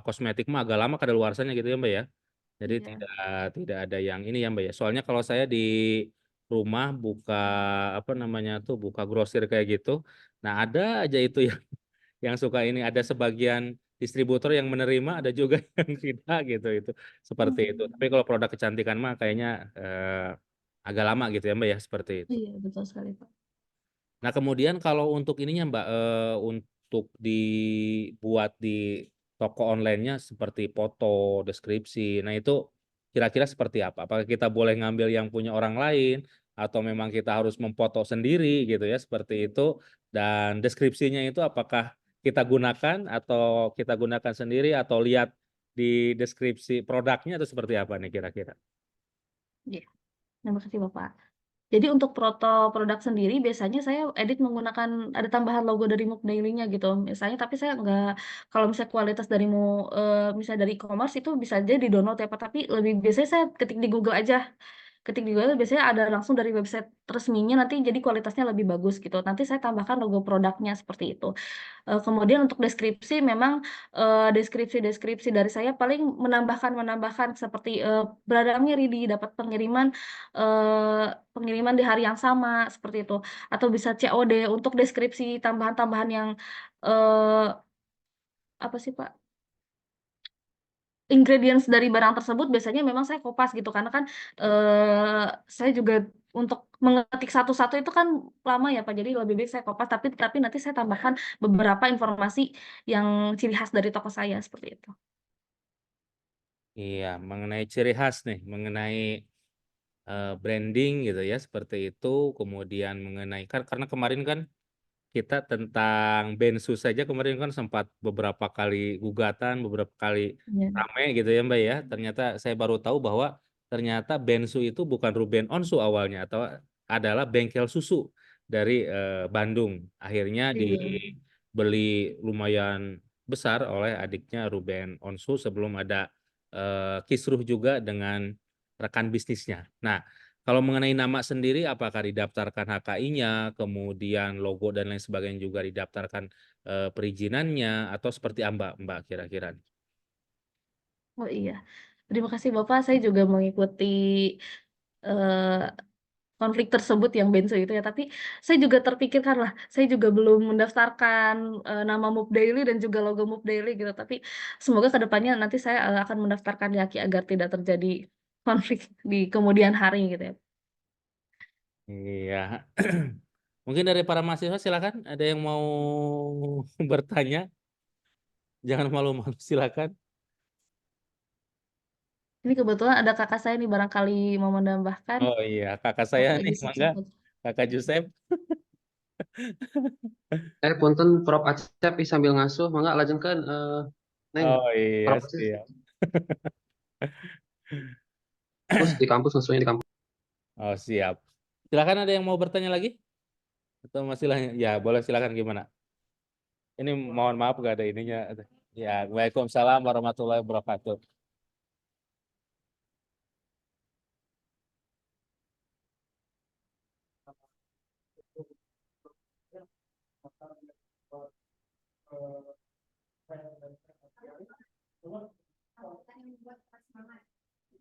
kosmetik mah agak lama kadaluarsanya gitu ya, Mbak, ya? Jadi Iya. tidak ada yang ini ya, Mbak, ya? Soalnya kalau saya di rumah buka, apa namanya tuh, buka grosir kayak gitu, nah ada aja itu yang suka ini, ada sebagian distributor yang menerima, ada juga yang tidak gitu, itu seperti itu. Tapi Mmm. kalau produk kecantikan mah kayaknya, agak lama gitu ya, Mbak, ya, seperti itu. Iya, betul sekali, Pak. Nah, kemudian kalau untuk ininya, Mbak, untuk dibuat di toko online-nya seperti foto, deskripsi, nah itu kira-kira seperti apa? Apakah kita boleh ngambil yang punya orang lain atau memang kita harus memfoto sendiri gitu ya, seperti itu, dan deskripsinya itu apakah kita gunakan atau kita gunakan sendiri atau lihat di deskripsi produknya atau seperti apa nih kira-kira? Iya, terima kasih, Bapak. Jadi untuk produk sendiri biasanya saya edit menggunakan ada tambahan logo dari Mook Daily-nya gitu misalnya, tapi saya nggak kalau misalnya kualitas dari misalnya dari e-commerce itu bisa aja di-download ya Pak, tapi lebih biasanya saya ketik di Google aja. Ketik di Google biasanya ada langsung dari website resminya nanti jadi kualitasnya lebih bagus gitu. Nanti saya tambahkan logo produknya seperti itu. Kemudian untuk deskripsi memang, deskripsi dari saya paling menambahkan seperti, beradanya ready dapat pengiriman di hari yang sama seperti itu, atau bisa COD untuk deskripsi tambahan-tambahan yang, eee, apa sih, Pak, ingredients dari barang tersebut biasanya memang saya kopas gitu karena kan, saya juga untuk mengetik satu-satu itu kan lama ya, Pak, jadi lebih baik saya kopas tapi nanti saya tambahkan beberapa informasi yang ciri khas dari toko saya seperti itu. Iya, mengenai ciri khas nih, mengenai branding gitu ya, seperti itu. Kemudian mengenai karena kemarin kan kita tentang Bensu saja kemarin kan sempat beberapa kali gugatan, beberapa kali Iya, rame gitu ya Mbak ya. Ternyata saya baru tahu bahwa ternyata Bensu itu bukan Ruben Onsu awalnya atau adalah bengkel susu dari Bandung. Akhirnya iya. dibeli lumayan besar oleh adiknya Ruben Onsu sebelum ada kisruh juga dengan rekan bisnisnya. Nah, kalau mengenai nama sendiri, apakah didaftarkan HKI-nya, kemudian logo dan lain sebagainya juga didaftarkan perizinannya, atau seperti apa, Mbak kira-kira? Oh iya. Terima kasih Bapak, saya juga mengikuti, eee, konflik tersebut yang Bensu itu ya, tapi saya juga terpikirkan lah, saya juga belum mendaftarkan, nama Moop Daily dan juga logo Moop Daily gitu, tapi semoga ke depannya nanti saya, akan mendaftarkan di HAKI agar tidak terjadi konflik di kemudian hari gitu ya. Iya. Mungkin dari para mahasiswa silakan, ada yang mau bertanya, jangan malu-malu silakan. Ini kebetulan ada kakak saya nih barangkali mau menambahkan, Oh iya, kakak saya Bapak nih, Yusuf mangga, Saputra. kakak Joseph. Punten Prof Acep sambil ngasuh, mangga lajengkeun Neng. Oh iya, Prof Acep siap. di kampus ngasuhnya di kampus. Oh siap. Silakan ada yang mau bertanya lagi? Atau masih ya boleh silakan gimana? Ini mohon maaf gak ada ininya. Ya, Waalaikumsalam warahmatullahi wabarakatuh.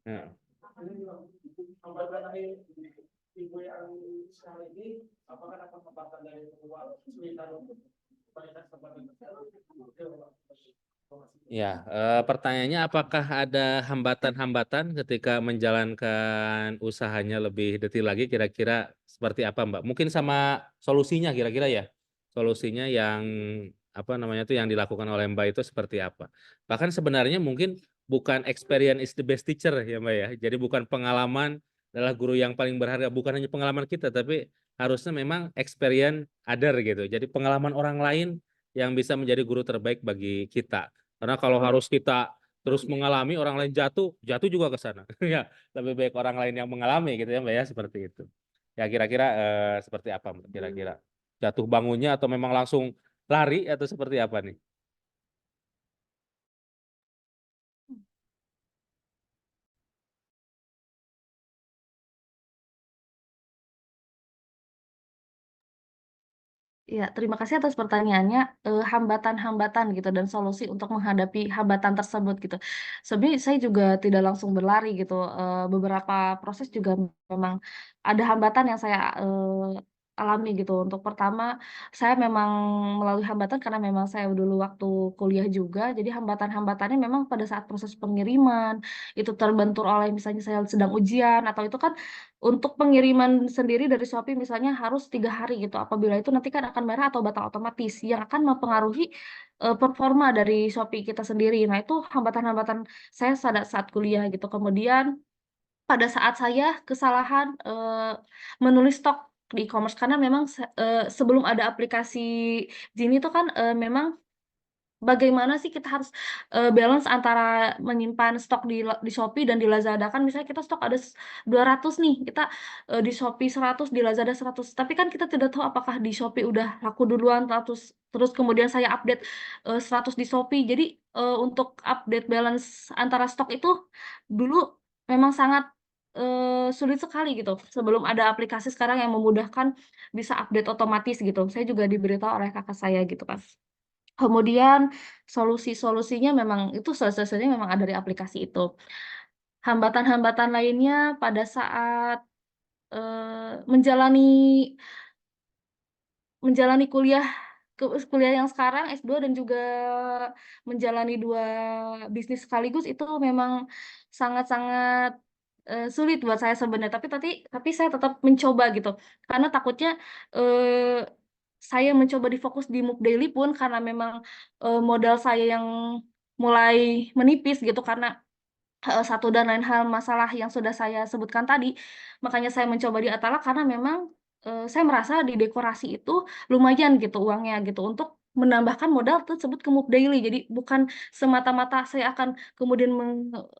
Ya. Ya, pertanyaannya apakah ada hambatan-hambatan ketika menjalankan usahanya lebih detail lagi kira-kira seperti apa Mbak? Mungkin sama solusinya kira-kira ya. Solusinya yang apa namanya itu yang dilakukan oleh Mbak itu seperti apa? Bahkan sebenarnya mungkin bukan experience is the best teacher ya Mbak ya. Jadi bukan pengalaman adalah guru yang paling berharga, bukan hanya pengalaman kita tapi harusnya memang experience other gitu. Jadi pengalaman orang lain yang bisa menjadi guru terbaik bagi kita. Karena kalau harus kita terus mengalami orang lain jatuh, jatuh juga ke sana. Ya, lebih baik orang lain yang mengalami gitu ya, Mbak ya, seperti itu. Ya kira-kira seperti apa, Mbak? Kira-kira jatuh bangunnya atau memang langsung lari atau seperti apa nih? Iya, terima kasih atas pertanyaannya, hambatan-hambatan gitu dan solusi untuk menghadapi hambatan tersebut gitu. Sebenarnya saya juga tidak langsung berlari gitu, beberapa proses juga memang ada hambatan yang saya, alami gitu. Untuk pertama, saya memang melalui hambatan karena memang saya dulu waktu kuliah juga, jadi hambatan-hambatannya memang pada saat proses pengiriman, itu terbentur oleh misalnya saya sedang ujian atau itu kan untuk pengiriman sendiri dari Shopee misalnya harus 3 hari gitu, apabila itu nanti kan akan merah atau batal otomatis yang akan mempengaruhi, performa dari Shopee kita sendiri. Nah itu hambatan-hambatan saya saat kuliah gitu. Kemudian pada saat saya kesalahan, menulis stok di e-commerce karena memang sebelum ada aplikasi Gini itu kan, memang bagaimana sih kita harus balance antara menyimpan stok di Shopee dan di Lazada. Kan misalnya kita stok ada 200 nih, kita di Shopee 100, di Lazada 100. Tapi kan kita tidak tahu apakah di Shopee udah laku duluan, terus kemudian saya update 100 di Shopee. Jadi untuk update balance antara stok itu dulu memang sangat sulit sekali gitu. Sebelum ada aplikasi sekarang yang memudahkan bisa update otomatis gitu. Saya juga diberitahu oleh kakak saya gitu kan. Kemudian solusinya memang itu solusinya memang ada dari aplikasi itu. Hambatan-hambatan lainnya pada saat menjalani kuliah kuliah yang sekarang S2 dan juga menjalani 2 bisnis sekaligus itu memang sangat-sangat sulit buat saya sebenarnya. Tapi saya tetap mencoba gitu. Karena takutnya eh, saya mencoba difokus di MOOC Daily pun karena memang modal saya yang mulai menipis gitu karena satu dan lain hal masalah yang sudah saya sebutkan tadi. Makanya saya mencoba di Atala karena memang saya merasa di dekorasi itu lumayan gitu uangnya gitu untuk menambahkan modal tersebut ke MOOC Daily. Jadi bukan semata-mata saya akan kemudian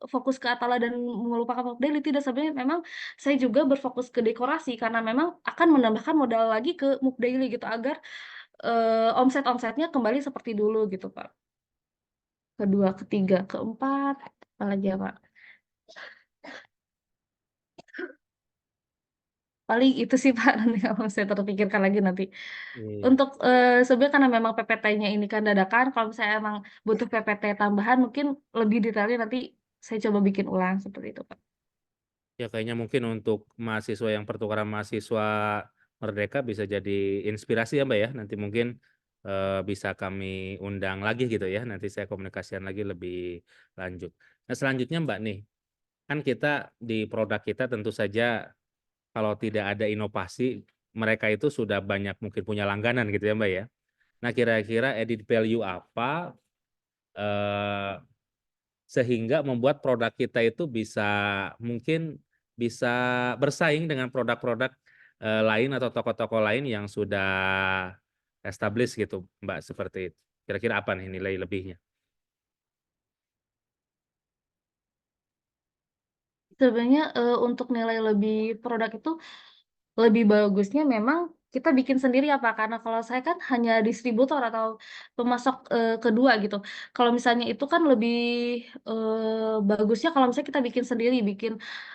fokus ke Atala dan melupakan MOOC Daily. Tidak, sebenarnya memang saya juga berfokus ke dekorasi karena memang akan menambahkan modal lagi ke MOOC Daily gitu agar omsetnya kembali seperti dulu gitu Pak. Kedua, ketiga, keempat, apalagi ya Pak? Paling itu sih Pak, nanti kalau saya terpikirkan lagi nanti. Iya. Untuk sebenarnya karena memang PPT-nya ini kan dadakan, kalau misalnya emang butuh PPT tambahan, mungkin lebih detailnya nanti saya coba bikin ulang seperti itu Pak. Ya kayaknya mungkin untuk mahasiswa yang pertukaran mahasiswa Merdeka bisa jadi inspirasi ya Mbak ya. Nanti mungkin bisa kami undang lagi gitu ya. Nanti saya komunikasikan lagi lebih lanjut. Nah selanjutnya Mbak nih, kan kita di produk kita tentu saja kalau tidak ada inovasi, mereka itu sudah banyak mungkin punya langganan gitu ya Mbak ya. Nah kira-kira added value apa eh, sehingga membuat produk kita itu bisa mungkin bisa bersaing dengan produk-produk lain atau toko-toko lain yang sudah established gitu, Mbak, seperti itu. Kira-kira apa nih nilai lebihnya? Sebenarnya untuk nilai lebih produk itu lebih bagusnya memang kita bikin sendiri apa karena kalau saya kan hanya distributor atau pemasok kedua gitu. Kalau misalnya itu kan lebih bagusnya kalau misalnya kita bikin sendiri,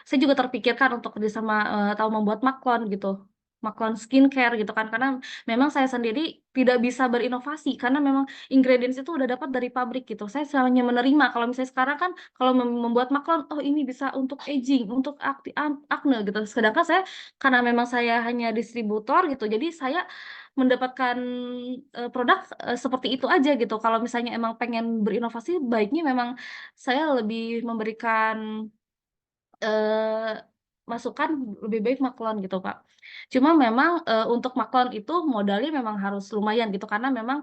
saya juga terpikirkan untuk kerjasama atau membuat maklon gitu. Maklon skincare gitu kan karena memang saya sendiri tidak bisa berinovasi karena memang ingredients itu udah dapat dari pabrik gitu. Saya hanya menerima kalau misalnya sekarang kan kalau membuat maklon, oh ini bisa untuk aging, untuk acne gitu. Sedangkan saya karena memang saya hanya distributor gitu, jadi saya mendapatkan produk seperti itu aja gitu. Kalau misalnya emang pengen berinovasi, baiknya memang saya lebih memberikan eh, masukan lebih baik maklon gitu Pak. Cuma memang untuk maklon itu modalnya memang harus lumayan gitu karena memang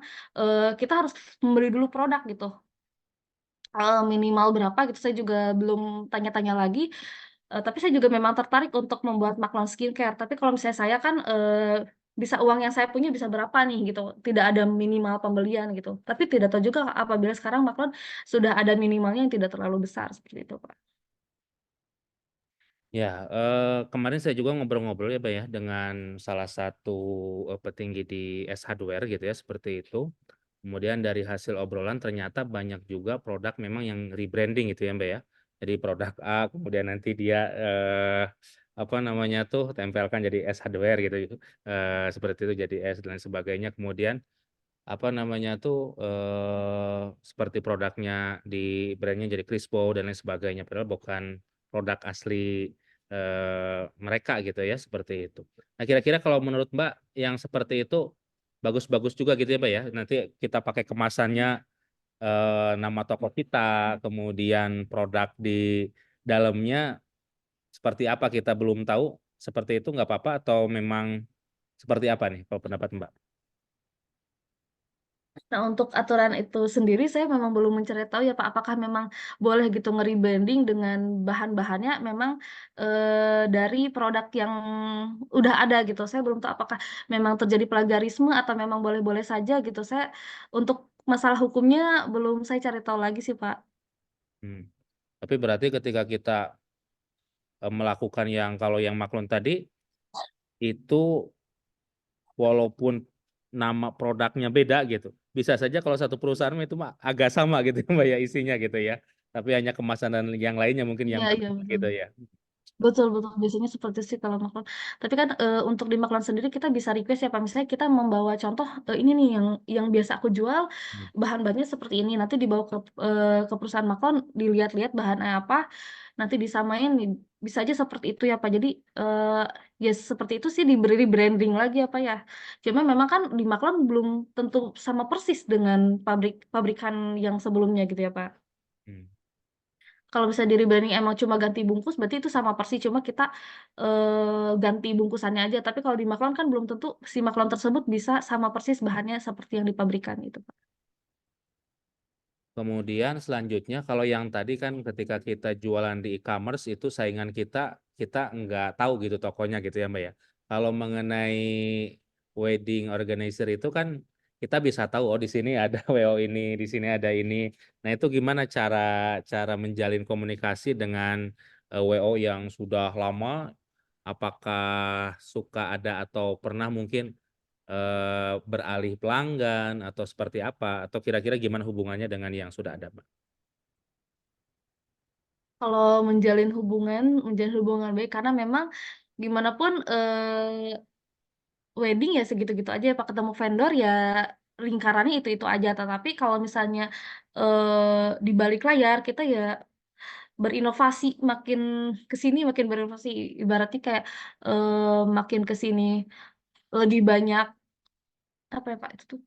kita harus membeli dulu produk gitu. Minimal berapa gitu saya juga belum tanya-tanya lagi. Tapi saya juga memang tertarik untuk membuat maklon skincare. Tapi kalau misalnya saya kan bisa uang yang saya punya bisa berapa nih gitu. Tidak ada minimal pembelian gitu. Tapi tidak tahu juga apabila sekarang maklon sudah ada minimalnya yang tidak terlalu besar seperti itu, Pak. Ya, kemarin saya juga ngobrol-ngobrol ya, Pak ya, dengan salah satu petinggi di S Hardware gitu ya, seperti itu. Kemudian dari hasil obrolan ternyata banyak juga produk memang yang rebranding gitu ya, Mbak ya. Jadi produk A, kemudian nanti dia apa namanya tuh tempelkan jadi S Hardware gitu, seperti itu jadi S dan sebagainya. Kemudian apa namanya tuh seperti produknya di brandnya jadi Crispo dan lain sebagainya, padahal bukan produk asli mereka gitu ya seperti itu. Nah kira-kira kalau menurut Mbak yang seperti itu bagus-bagus juga gitu ya Mbak ya. Nanti kita pakai kemasannya nama toko kita, kemudian produk di dalamnya seperti apa kita belum tahu. Seperti itu nggak apa-apa atau memang seperti apa nih kalau pendapat Mbak? Nah, untuk aturan itu sendiri saya memang belum mencari tahu ya Pak, apakah memang boleh gitu nge-rebranding dengan bahan-bahannya memang dari produk yang udah ada gitu. Saya belum tahu apakah memang terjadi plagiarisme atau memang boleh-boleh saja gitu. Saya untuk masalah hukumnya belum saya cari tahu lagi sih Pak. Hmm. Tapi berarti ketika kita melakukan yang kalau yang maklun tadi itu walaupun nama produknya beda gitu, bisa saja kalau satu perusahaan itu mah agak sama gitu Mbak ya isinya gitu ya. Tapi hanya kemasan dan yang lainnya mungkin yang Iya, iya berbeda betul. gitu ya. Betul, betul. Biasanya seperti sih kalau maklon. Tapi kan untuk di maklon sendiri kita bisa request ya Pak. Misalnya kita membawa contoh ini nih yang biasa aku jual Hmm. bahan-bahannya seperti ini. Nanti dibawa ke perusahaan maklon, dilihat-lihat bahannya apa, nanti disamain. Bisa aja seperti itu ya Pak. Jadi ya seperti itu sih diberi branding lagi apa ya. Cuma memang kan di maklon belum tentu sama persis dengan pabrikan yang sebelumnya gitu ya Pak. Hmm. Kalau bisa di rebranding emang cuma ganti bungkus, berarti itu sama persis. Cuma kita ganti bungkusannya aja. Tapi kalau di Maklon kan belum tentu si Maklon tersebut bisa sama persis bahannya seperti yang di pabrikan itu, Pak. Kemudian selanjutnya kalau yang tadi kan ketika kita jualan di e-commerce itu saingan kita nggak tahu gitu tokonya gitu ya Mbak ya. Kalau mengenai wedding organizer itu kan kita bisa tahu oh di sini ada WO ini, di sini ada ini. Nah, itu gimana cara cara menjalin komunikasi dengan WO yang sudah lama? Apakah suka ada atau pernah mungkin beralih pelanggan atau seperti apa? Atau kira-kira gimana hubungannya dengan yang sudah ada, Mbak? Kalau menjalin hubungan baik karena memang gimana pun wedding ya segitu-gitu aja ya Pak, ketemu vendor ya lingkarannya itu-itu aja. Tetapi kalau misalnya di balik layar kita ya berinovasi ke sini makin berinovasi ibaratnya kayak makin ke sini lebih banyak apa ya Pak itu tuh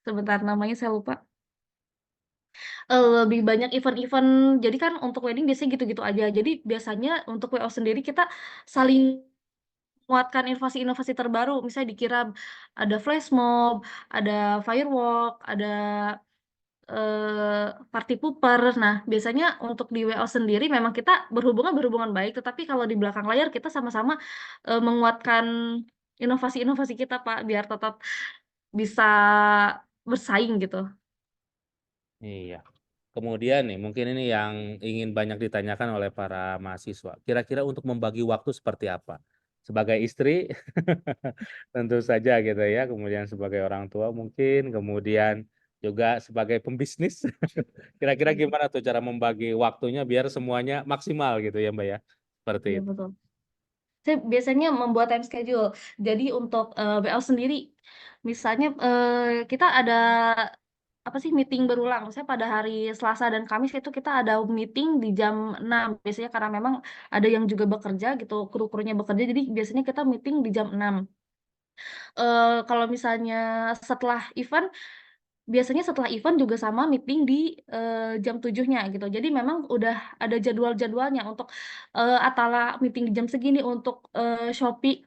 sebentar namanya saya lupa. Lebih banyak event-event, jadi kan untuk wedding biasanya gitu-gitu aja. Jadi biasanya untuk WO sendiri kita saling menguatkan inovasi-inovasi terbaru. Misalnya dikira ada flash mob, ada firework, ada party pooper. Nah, biasanya untuk di WO sendiri memang kita berhubungan baik, tetapi kalau di belakang layar kita sama-sama menguatkan inovasi-inovasi kita, Pak, biar tetap bisa bersaing gitu. Iya. Kemudian nih, mungkin ini yang ingin banyak ditanyakan oleh para mahasiswa. Kira-kira untuk membagi waktu seperti apa? Sebagai istri, tentu saja gitu ya. Kemudian sebagai orang tua mungkin, kemudian juga sebagai pembisnis. Kira-kira Iya, gimana tuh cara membagi waktunya biar semuanya maksimal gitu ya, Mbak ya? Seperti iya itu. betul. Saya biasanya membuat time schedule. Jadi untuk WO sendiri, misalnya kita ada apa sih meeting berulang. Misalnya pada hari Selasa dan Kamis itu kita ada meeting di jam 6. Biasanya karena memang ada yang juga bekerja gitu, kru-krunya bekerja. Jadi biasanya kita meeting di jam 6. Kalau misalnya setelah event, biasanya setelah event juga sama meeting di jam 7-nya gitu. Jadi memang udah ada jadwal-jadwalnya untuk Atala meeting di jam segini, untuk Shopee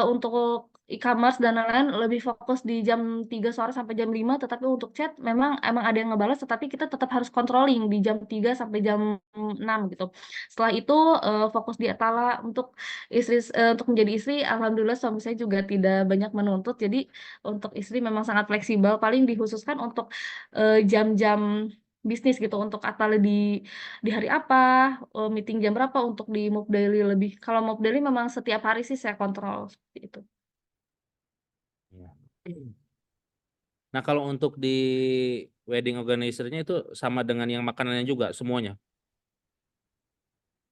untuk e-commerce dan lain-lain lebih fokus di jam 3 sore sampai jam 5, tetapi untuk chat memang emang ada yang ngebales, tetapi kita tetap harus controlling di jam 3 sampai jam 6 gitu. Setelah itu fokus di Atala untuk menjadi istri, alhamdulillah suami saya juga tidak banyak menuntut. Jadi untuk istri memang sangat fleksibel, paling dikhususkan untuk jam-jam bisnis gitu untuk Atala di hari apa, meeting jam berapa untuk di Mob Daily lebih. Kalau Mob Daily memang setiap hari sih saya kontrol seperti itu. Ya. Nah, kalau untuk di wedding organizer-nya itu sama dengan yang makanannya juga semuanya.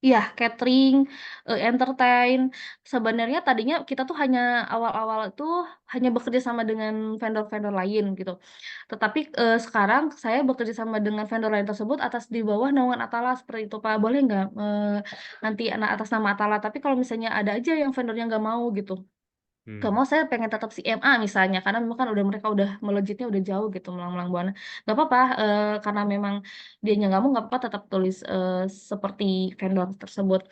Iya, catering, entertain. Sebenarnya tadinya kita tuh hanya awal-awal itu hanya bekerja sama dengan vendor-vendor lain gitu. Tetapi sekarang saya bekerja sama dengan vendor lain tersebut atas di bawah naungan Atala seperti itu Pak. Boleh nggak nanti atas nama Atala? Tapi kalau misalnya ada aja yang vendornya nggak mau gitu. Gak Hmm. mau, saya pengen tetap si MA misalnya karena memang kan mereka udah melejitnya udah jauh gitu melanglang buana. Gak apa-apa karena memang dianya nggak mau, nggak apa-apa, tetap tulis seperti vendor tersebut,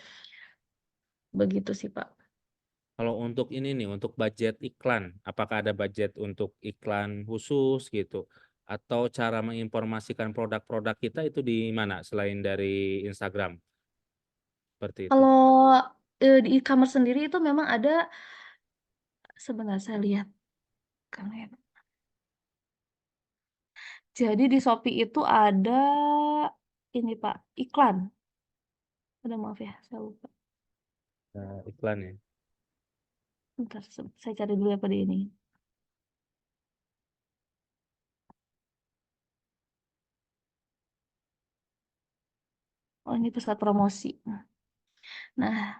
begitu sih Pak. Kalau untuk ini nih, untuk budget iklan, apakah ada budget untuk iklan khusus gitu? Atau cara menginformasikan produk-produk kita itu di mana selain dari Instagram? Seperti itu. Kalau di e-commerce sendiri itu memang ada, sebentar saya lihat. Jadi di Shopee itu ada ini Pak, iklan. Ada, maaf ya, saya lupa. Iklan ya. Bentar, saya cari dulu ya pada ini. Oh, ini pusat promosi. Nah,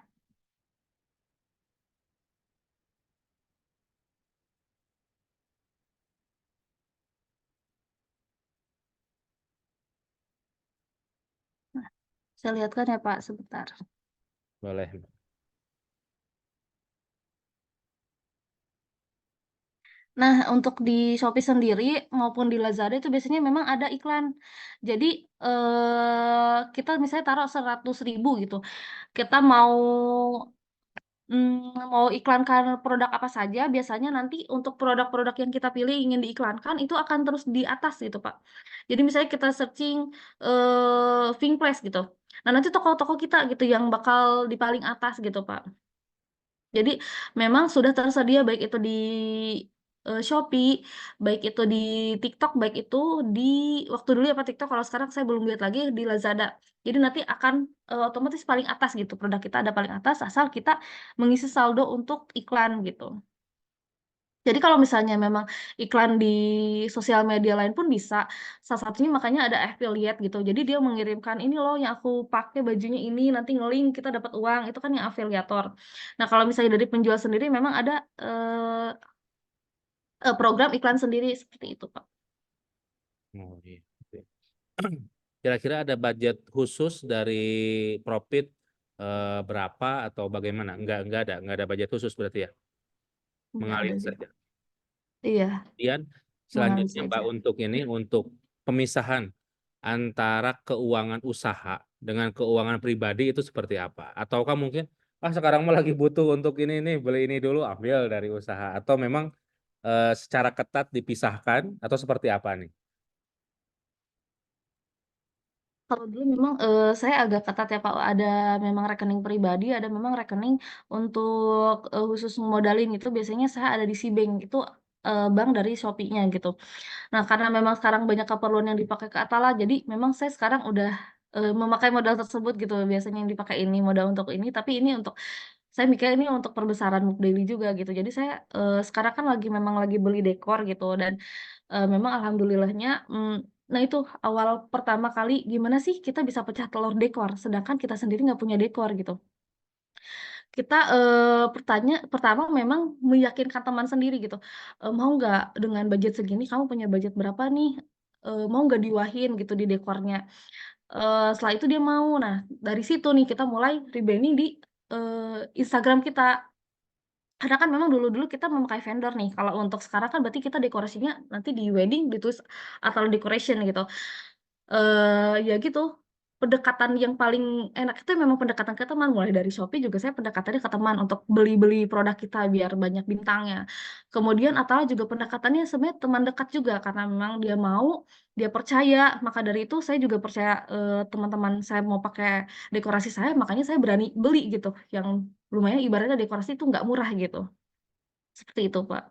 saya lihatkan ya Pak, sebentar. Boleh. Nah, untuk di Shopee sendiri maupun di Lazada itu biasanya memang ada iklan. Jadi kita misalnya taruh 100.000 gitu. Kita mau iklankan produk apa saja, biasanya nanti untuk produk-produk yang kita pilih ingin diiklankan itu akan terus di atas gitu Pak. Jadi misalnya kita searching Finclass gitu. Nah, nanti toko-toko kita gitu yang bakal di paling atas gitu Pak. Jadi memang sudah tersedia baik itu di Shopee, baik itu di TikTok, baik itu di waktu dulu ya Pak TikTok, kalau sekarang saya belum lihat lagi di Lazada. Jadi nanti akan otomatis paling atas gitu, produk kita ada paling atas asal kita mengisi saldo untuk iklan gitu. Jadi kalau misalnya memang iklan di sosial media lain pun bisa. Salah satunya makanya ada affiliate gitu. Jadi dia mengirimkan ini loh yang aku pakai bajunya ini, nanti nge-link kita dapat uang. Itu kan yang afiliator. Nah, kalau misalnya dari penjual sendiri memang ada program iklan sendiri seperti itu, Pak. Oh, iya. Oke. Kira-kira ada budget khusus dari profit berapa atau bagaimana? Enggak ada budget khusus berarti ya. Nggak ada Mengalir deh. saja. Iya, Kemudian mengalir selanjutnya Mbak saja. untuk ini untuk pemisahan antara keuangan usaha dengan keuangan pribadi itu seperti apa? Ataukah mungkin sekarang mah lagi butuh untuk ini nih beli ini dulu ambil dari usaha atau memang secara ketat dipisahkan atau seperti apa nih? Kalau dulu memang saya agak ketat ya Pak, ada memang rekening pribadi, ada memang rekening untuk khusus modalin itu biasanya saya ada di Cbank, itu bank dari Shopee-nya gitu. Nah, karena memang sekarang banyak keperluan yang dipakai ke Atala, jadi memang saya sekarang udah memakai modal tersebut gitu. Biasanya yang dipakai ini modal untuk ini, tapi ini untuk saya mikir ini untuk perbesaran Muk Daily juga gitu. Jadi saya sekarang kan memang lagi beli dekor gitu dan memang alhamdulillahnya nah itu awal pertama kali gimana sih kita bisa pecah telur dekor, sedangkan kita sendiri nggak punya dekor gitu. Kita pertama memang meyakinkan teman sendiri gitu, "Mau nggak dengan budget segini kamu punya budget berapa nih? Mau nggak diwahin gitu di dekornya?" Setelah itu dia mau. Nah, dari situ nih kita mulai rebranding di Instagram kita. Karena kan memang dulu-dulu kita memakai vendor nih, kalau untuk sekarang kan berarti kita dekorasinya nanti di wedding ditulis Atala Decoration gitu. Ya gitu, pendekatan yang paling enak itu memang pendekatan ke teman, mulai dari Shopee juga saya pendekatannya ke teman untuk beli-beli produk kita biar banyak bintangnya. Kemudian Atala juga pendekatannya sebenarnya teman dekat juga, karena memang dia mau, dia percaya, maka dari itu saya juga percaya, teman-teman saya mau pakai dekorasi saya, makanya saya berani beli gitu, yang lumayan ibaratnya dekorasi itu nggak murah gitu, seperti itu, Pak.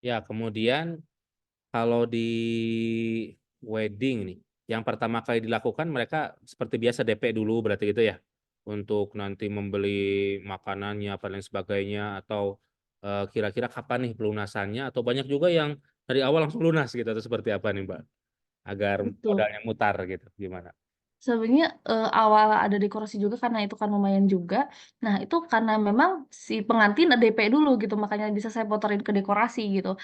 Ya, kemudian kalau di wedding nih, yang pertama kali dilakukan mereka seperti biasa DP dulu berarti gitu ya, untuk nanti membeli makanannya apa dan sebagainya atau kira-kira kapan nih pelunasannya atau banyak juga yang dari awal langsung lunas gitu atau seperti apa nih Mbak? Agar Betul. modalnya mutar gitu, gimana? Sebenarnya awal ada dekorasi juga karena itu kan lumayan juga. Nah, itu karena memang si pengantin DP dulu gitu, makanya bisa saya puterin ke dekorasi gitu.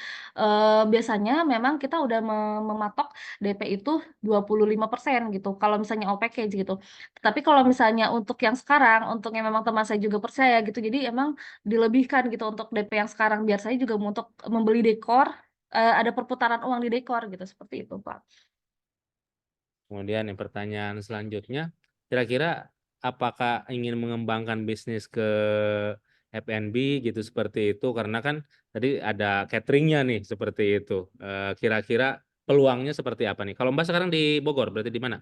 Biasanya memang kita udah mematok DP itu 25% gitu, kalau misalnya all package gitu. Tapi kalau misalnya untuk yang sekarang, untuk yang memang teman saya juga percaya gitu, jadi emang dilebihkan gitu untuk DP yang sekarang, biar saya juga untuk membeli dekor, ada perputaran uang di dekor gitu, seperti itu, Pak. Kemudian yang pertanyaan selanjutnya, kira-kira apakah ingin mengembangkan bisnis ke F&B gitu seperti itu karena kan tadi ada cateringnya nih seperti itu. Kira-kira peluangnya seperti apa nih? Kalau Mbak sekarang di Bogor, berarti di mana?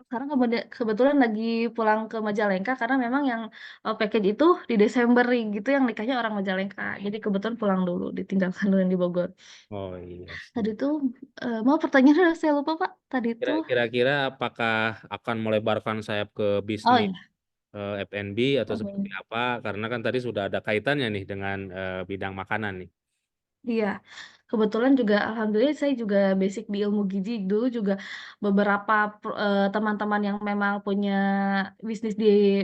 Sekarang kebetulan lagi pulang ke Majalengka karena memang yang package itu di Desember gitu yang nikahnya orang Majalengka. Jadi kebetulan pulang dulu, ditinggalkan dulu yang di Bogor. Oh iya Tadi sih. tuh mau pertanyaan saya lupa Pak. Tadi tuh Kira-kira apakah akan melebarkan sayap ke oh bisnis iya. F&B atau seperti Oh, apa? Karena kan tadi sudah ada kaitannya nih dengan bidang makanan nih. iya. Kebetulan juga alhamdulillah saya juga basic di ilmu gizi dulu juga beberapa teman-teman yang memang punya bisnis di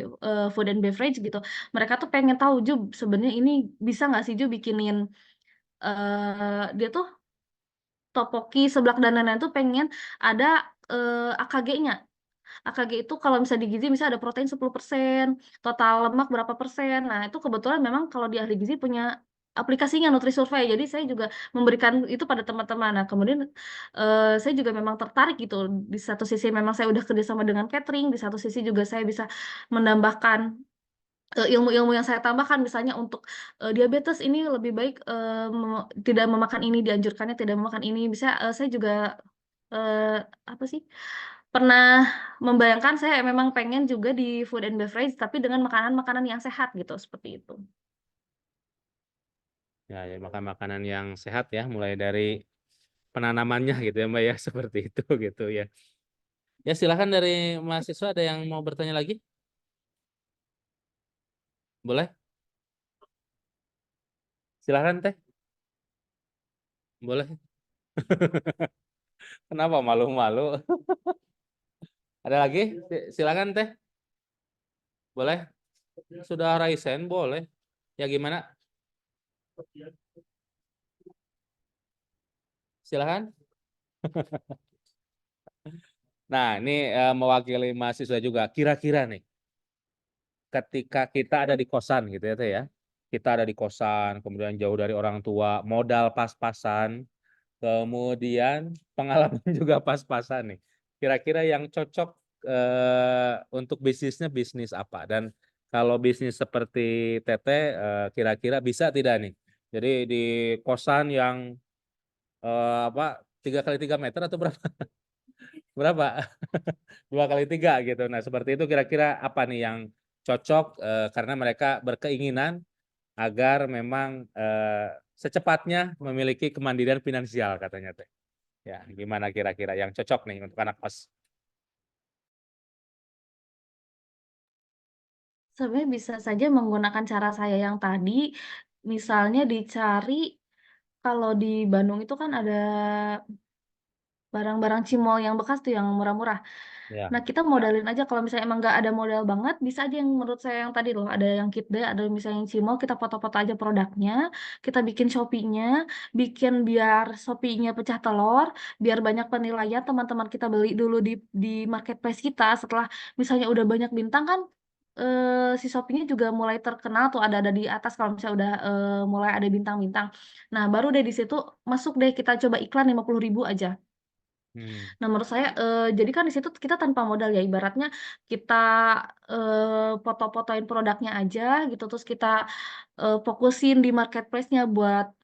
food and beverage gitu. Mereka tuh pengen tahu Ju sebenarnya ini bisa nggak sih Ju bikinin dia tuh topoki seblak dan lain-lain tuh pengen ada AKG-nya. AKG itu kalau misalnya di gizi misalnya ada protein 10%, total lemak berapa persen. Nah, itu kebetulan memang kalau di ahli gizi punya aplikasinya NutriSurvey. Jadi saya juga memberikan itu pada teman-teman. Nah, kemudian saya juga memang tertarik gitu. Di satu sisi memang saya udah kerjasama dengan catering, di satu sisi juga saya bisa menambahkan ilmu-ilmu yang saya tambahkan misalnya untuk diabetes ini lebih baik tidak memakan ini dianjurkannya tidak memakan ini bisa saya juga eh, apa sih pernah membayangkan saya memang pengen juga di food and beverage tapi dengan makanan-makanan yang sehat gitu seperti itu. Ya, ya makan makanan yang sehat ya, mulai dari penanamannya gitu ya Mbak ya, seperti itu gitu ya. Ya silakan dari mahasiswa ada yang mau bertanya lagi? Boleh? Silakan Teh. Boleh. Kenapa malu-malu? Ada lagi? Silakan Teh. Boleh? Sudah Raisen boleh. Ya gimana? Silakan. Nah, ini mewakili mahasiswa juga. Kira-kira nih, ketika kita ada di kosan gitu ya Teh ya. Kita ada di kosan, kemudian jauh dari orang tua, modal pas-pasan, kemudian pengalaman juga pas-pasan nih. Kira-kira yang cocok untuk bisnisnya bisnis apa? Dan kalau bisnis seperti Teteh, kira-kira bisa tidak nih? Jadi di kosan yang apa 3 kali 3 meter atau berapa? Berapa? 2 kali 3 gitu. Nah seperti itu kira-kira apa nih yang cocok karena mereka berkeinginan agar memang secepatnya memiliki kemandirian finansial katanya Teh. Ya, gimana kira-kira yang cocok nih untuk anak kos? Sebenarnya bisa saja menggunakan cara saya yang tadi misalnya dicari kalau di Bandung itu kan ada barang-barang cimol yang bekas tuh yang murah-murah. Ya. Nah, kita modalin aja kalau misalnya emang nggak ada modal banget, bisa aja yang menurut saya yang tadi loh, ada yang kit day, ada misalnya yang cimol, kita foto-foto aja produknya, kita bikin Shopee-nya, bikin biar Shopee-nya pecah telur, biar banyak penilaian teman-teman kita beli dulu di marketplace kita, setelah misalnya udah banyak bintang kan, si Shopee-nya juga mulai terkenal tuh ada di atas kalau misalnya udah mulai ada bintang-bintang. Nah, baru deh di situ masuk deh kita coba iklan 50.000 aja. Hmm. Nah, menurut saya, jadi kan di situ kita tanpa modal ya, ibaratnya kita foto-fotoin produknya aja gitu, terus kita fokusin di marketplace-nya buat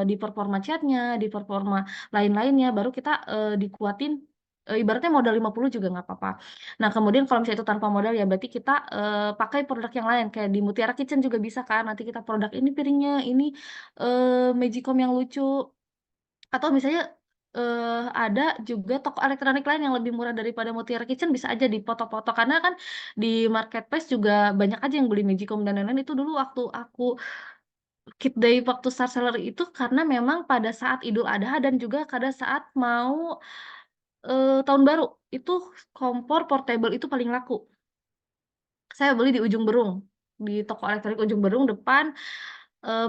di performa chatnya, di performa lain-lainnya, baru kita dikuatin. Ibaratnya modal 50 juga nggak apa-apa. Nah, kemudian kalau misalnya itu tanpa modal ya berarti kita pakai produk yang lain kayak di Mutiara Kitchen juga bisa kan. Nanti kita produk ini piringnya, ini Magicom yang lucu atau misalnya ada juga toko elektronik lain yang lebih murah daripada Mutiara Kitchen bisa aja dipoto-foto karena kan di marketplace juga banyak aja yang beli Magicom dan lain-lain itu dulu waktu aku Kit Day waktu Star Seller itu karena memang pada saat Idul Adha dan juga pada saat mau tahun baru itu kompor portable itu paling laku. Saya beli di Ujung Berung di toko elektronik Ujung Berung depan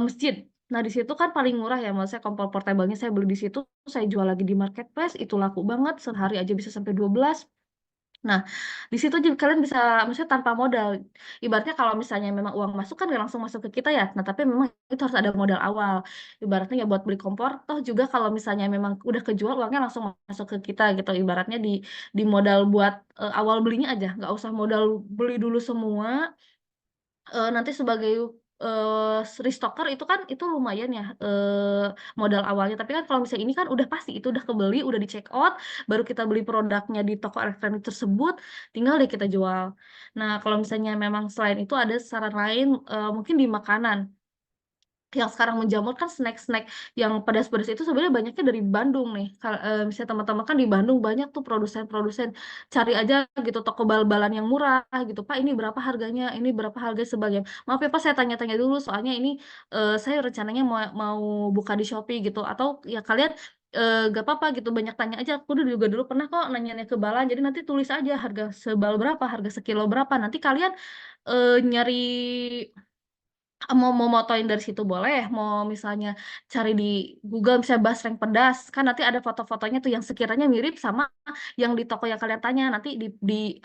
masjid. Nah, di situ kan paling murah ya, maksud saya kompor portable-nya saya beli di situ, saya jual lagi di marketplace, itu laku banget, sehari aja bisa sampai 12. Nah, di situ juga kalian bisa, maksudnya tanpa modal. Ibaratnya kalau misalnya memang uang masuk kan nggak langsung masuk ke kita ya. Nah, tapi memang itu harus ada modal awal. Ibaratnya ya buat beli kompor. Toh juga kalau misalnya memang udah kejual uangnya langsung masuk ke kita gitu. Ibaratnya di modal buat awal belinya aja. Nggak usah modal beli dulu semua. Nanti sebagai restocker itu kan itu lumayan ya modal awalnya. Tapi kan kalau misalnya ini kan udah pasti itu udah kebeli, udah di check out, baru kita beli produknya di toko elektronik tersebut, tinggal deh kita jual. Nah, kalau misalnya memang selain itu ada saran lain, mungkin di makanan yang sekarang menjamur kan snack-snack yang pedas-pedas itu sebenarnya banyaknya dari Bandung nih. Misalnya teman-teman kan di Bandung banyak tuh produsen-produsen. Cari aja gitu toko bal-balan yang murah gitu. Pak, ini berapa harganya? Ini berapa harga sebagian? Maaf ya Pak, saya tanya-tanya dulu soalnya ini saya rencananya mau mau buka di Shopee gitu. Atau ya kalian gak apa-apa gitu banyak tanya aja. Aku juga dulu pernah kok nanya-nanya ke balan. Jadi nanti tulis aja harga sebal berapa, harga sekilo berapa. Nanti kalian nyari mau motoin dari situ boleh, mau misalnya cari di Google misalnya basreng pedas, kan nanti ada foto-fotonya tuh yang sekiranya mirip sama yang di toko yang kalian tanya, nanti di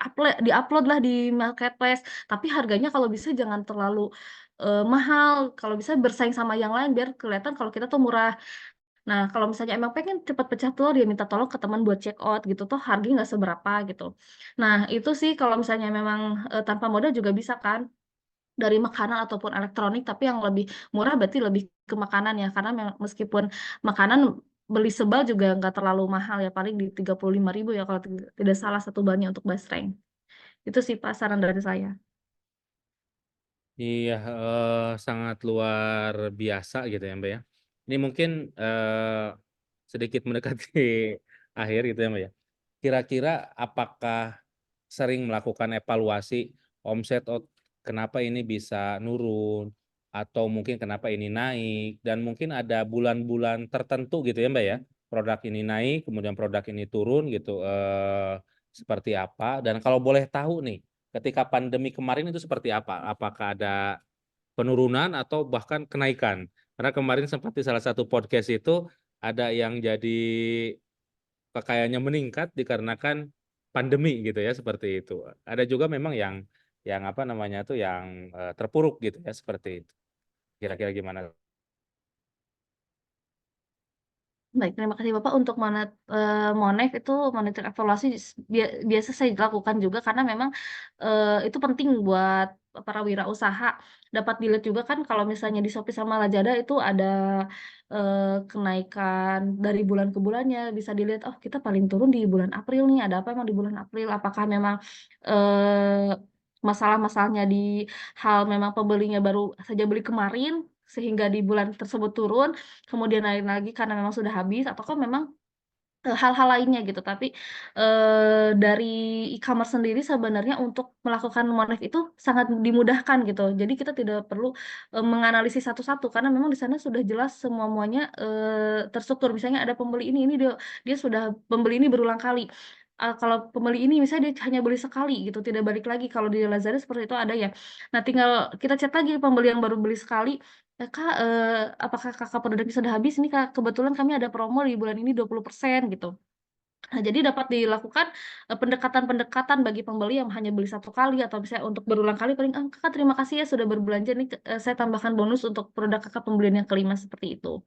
upload lah di marketplace, tapi harganya kalau bisa jangan terlalu mahal, kalau bisa bersaing sama yang lain biar kelihatan kalau kita tuh murah. Nah, kalau misalnya emang pengen cepat pecah telur, dia minta tolong ke teman buat check out gitu, toh harganya nggak seberapa gitu. Nah, itu sih kalau misalnya memang tanpa modal juga bisa kan dari makanan ataupun elektronik, tapi yang lebih murah berarti lebih ke makanan ya, karena meskipun makanan beli sebal juga nggak terlalu mahal ya, paling di 35.000 ya kalau tidak salah satu bannya untuk basreng. Itu sih Pak saran dari saya. Iya, sangat luar biasa gitu ya Mbak ya. Ini mungkin sedikit mendekati akhir gitu ya Mbak ya. Kira-kira apakah sering melakukan evaluasi omset, oh, kenapa ini bisa nurun, atau mungkin kenapa ini naik, dan mungkin ada bulan-bulan tertentu gitu ya Mbak ya, produk ini naik, kemudian produk ini turun gitu, seperti apa? Dan kalau boleh tahu nih, ketika pandemi kemarin itu seperti apa? Apakah ada penurunan atau bahkan kenaikan? Karena kemarin sempat di salah satu podcast itu ada yang jadi kekayaannya meningkat dikarenakan pandemi gitu ya, seperti itu. Ada juga memang yang apa namanya tuh yang terpuruk gitu ya, seperti itu. Kira-kira gimana? Baik, terima kasih Bapak untuk Monev itu monitor evaluasi biasa saya lakukan juga karena memang itu penting buat para wirausaha. Dapat dilihat juga kan kalau misalnya di Shopee sama Lazada itu ada kenaikan dari bulan ke bulannya, bisa dilihat oh kita paling turun di bulan April nih, ada apa emang di bulan April? Apakah memang masalah-masalahnya di hal memang pembelinya baru saja beli kemarin sehingga di bulan tersebut turun, kemudian naik lagi karena memang sudah habis ataukah memang hal-hal lainnya gitu. Tapi dari e-commerce sendiri sebenarnya untuk melakukan Monev itu sangat dimudahkan gitu. Jadi kita tidak perlu menganalisis satu-satu karena memang di sana sudah jelas semua-muanya terstruktur. Misalnya ada pembeli ini dia sudah pembeli ini berulang kali. Kalau pembeli ini misalnya dia hanya beli sekali gitu, tidak balik lagi. Kalau di Lazada seperti itu ada ya. Nah, tinggal kita chat lagi pembeli yang baru beli sekali, Kak, apakah Kakak produknya sudah habis? Ini Kak, kebetulan kami ada promo di bulan ini 20% gitu. Nah, jadi dapat dilakukan, pendekatan-pendekatan bagi pembeli yang hanya beli satu kali atau misalnya untuk berulang kali paling, Kakak terima kasih ya sudah berbelanja nih, saya tambahkan bonus untuk produk Kakak pembelian yang kelima seperti itu.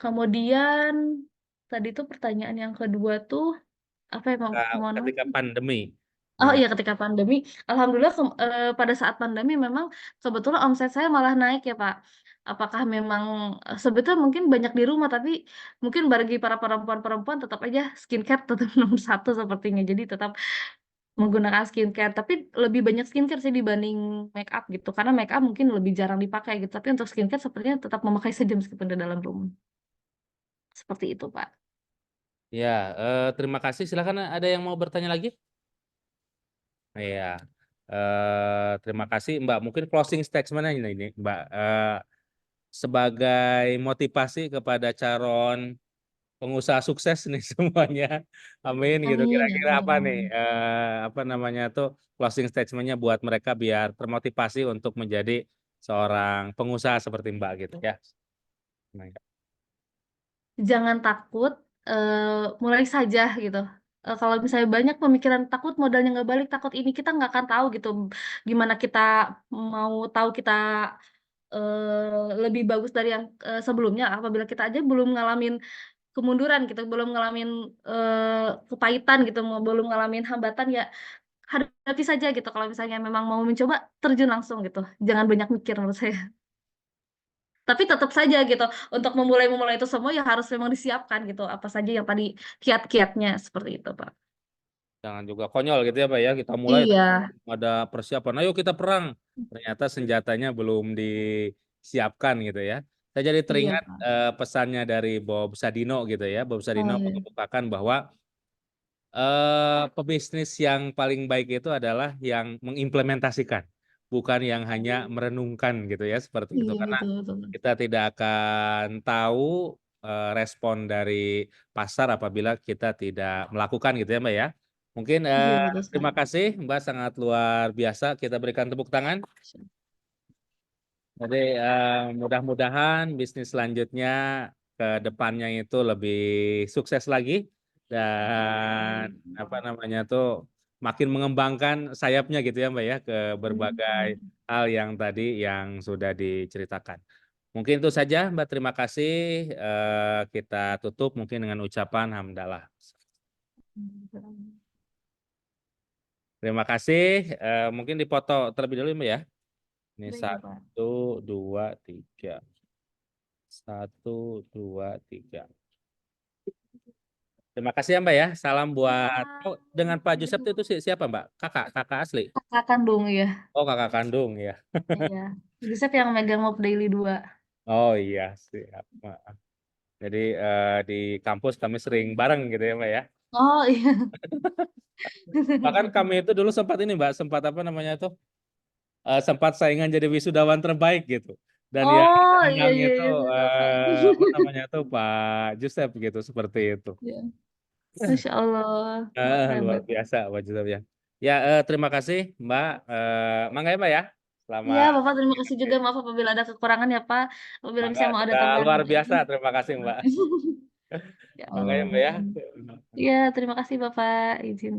Kemudian tadi tuh pertanyaan yang kedua tuh apa ya, mohon maaf? Ketika pandemi. Oh Nah, iya ketika pandemi, alhamdulillah pada saat pandemi memang kebetulan omset saya malah naik ya Pak. Apakah memang sebetulnya mungkin banyak di rumah tapi mungkin bagi para perempuan-perempuan tetap aja skincare tetap nomor satu sepertinya. Jadi tetap menggunakan skincare, tapi lebih banyak skincare sih dibanding make up gitu. Karena make up mungkin lebih jarang dipakai gitu. Tapi untuk skincare sepertinya tetap memakai saja meskipun di dalam rumah. Seperti itu Pak. ya, terima kasih. Silakan ada yang mau bertanya lagi? Iya. Terima kasih Mbak. Mungkin closing statement ini Mbak, sebagai motivasi kepada calon pengusaha sukses nih semuanya. Amin gitu. Amin, Kira-kira apa nih amin. apa namanya tuh closing statement-nya buat mereka biar termotivasi untuk menjadi seorang pengusaha seperti Mbak gitu ya. Nah, Jangan takut, mulai saja gitu. kalau misalnya banyak pemikiran takut modalnya nggak balik, takut ini, kita nggak akan tahu gitu gimana kita mau tahu kita lebih bagus dari yang sebelumnya apabila kita aja belum ngalamin kemunduran gitu, belum ngalamin kepahitan gitu, belum ngalamin hambatan ya hadapi saja gitu. Kalau misalnya memang mau mencoba, terjun langsung gitu. Jangan banyak mikir menurut saya. Tapi tetap saja gitu, untuk memulai itu semua ya harus memang disiapkan gitu. Apa saja yang tadi kiat-kiatnya seperti itu, Pak. Jangan juga konyol gitu ya Pak ya. Kita mulai Iya, ada persiapan. Ayo kita perang. Ternyata senjatanya belum disiapkan gitu ya. Saya jadi iya, teringat Pak. pesannya dari Bob Sadino gitu ya. Bob Oh Sadino iya, mengemukakan bahwa pebisnis yang paling baik itu adalah yang mengimplementasikan, bukan yang hanya merenungkan gitu ya, seperti itu. iya Karena betul betul. kita tidak akan tahu respon dari pasar apabila kita tidak melakukan gitu ya, Mbak ya. Mungkin Iya betul sekali. terima kasih Mbak, sangat luar biasa. Kita berikan tepuk tangan. Jadi mudah-mudahan bisnis selanjutnya ke depannya itu lebih sukses lagi dan apa namanya tuh makin mengembangkan sayapnya gitu ya Mbak ya ke berbagai hal yang tadi yang sudah diceritakan. Mungkin itu saja Mbak, terima kasih. Kita tutup mungkin dengan ucapan hamdalah. Terima kasih. Mungkin dipoto terlebih dulu Mbak ya. Ini Baik, Bapak. 1, 2, 3. 1, 2, 3. Terima kasih ya Mbak ya. Salam buat dengan Pak Joseph itu siapa Mbak? Kakak asli. Kakak kandung ya. Oh kakak kandung ya. Iya. Joseph yang megang Mob Daily 2. Oh iya siap. Maaf. Jadi di kampus kami sering bareng gitu ya Mbak ya. Oh iya. Bahkan kami itu dulu sempat ini Mbak, sempat apa namanya tuh? Sempat saingan jadi wisudawan terbaik gitu. Dan yang Oh iya menang iya itu iya sudah Pak. apa namanya tuh Pak Joseph gitu seperti itu. Iya. Masya Allah. Luar Hebat. biasa Pak Joseph ya. Ya terima kasih Mbak. Mangga ya Mbak ya. Iya, Selamat. Bapak terima kasih juga. Maaf apabila ada kekurangan ya, Pak. Apabila Mangga misalnya mau ada sudah tambahan. luar biasa. Terima kasih Mbak. Ya Mangga ya Allah. Mbak ya. Iya, terima kasih Bapak. Izin.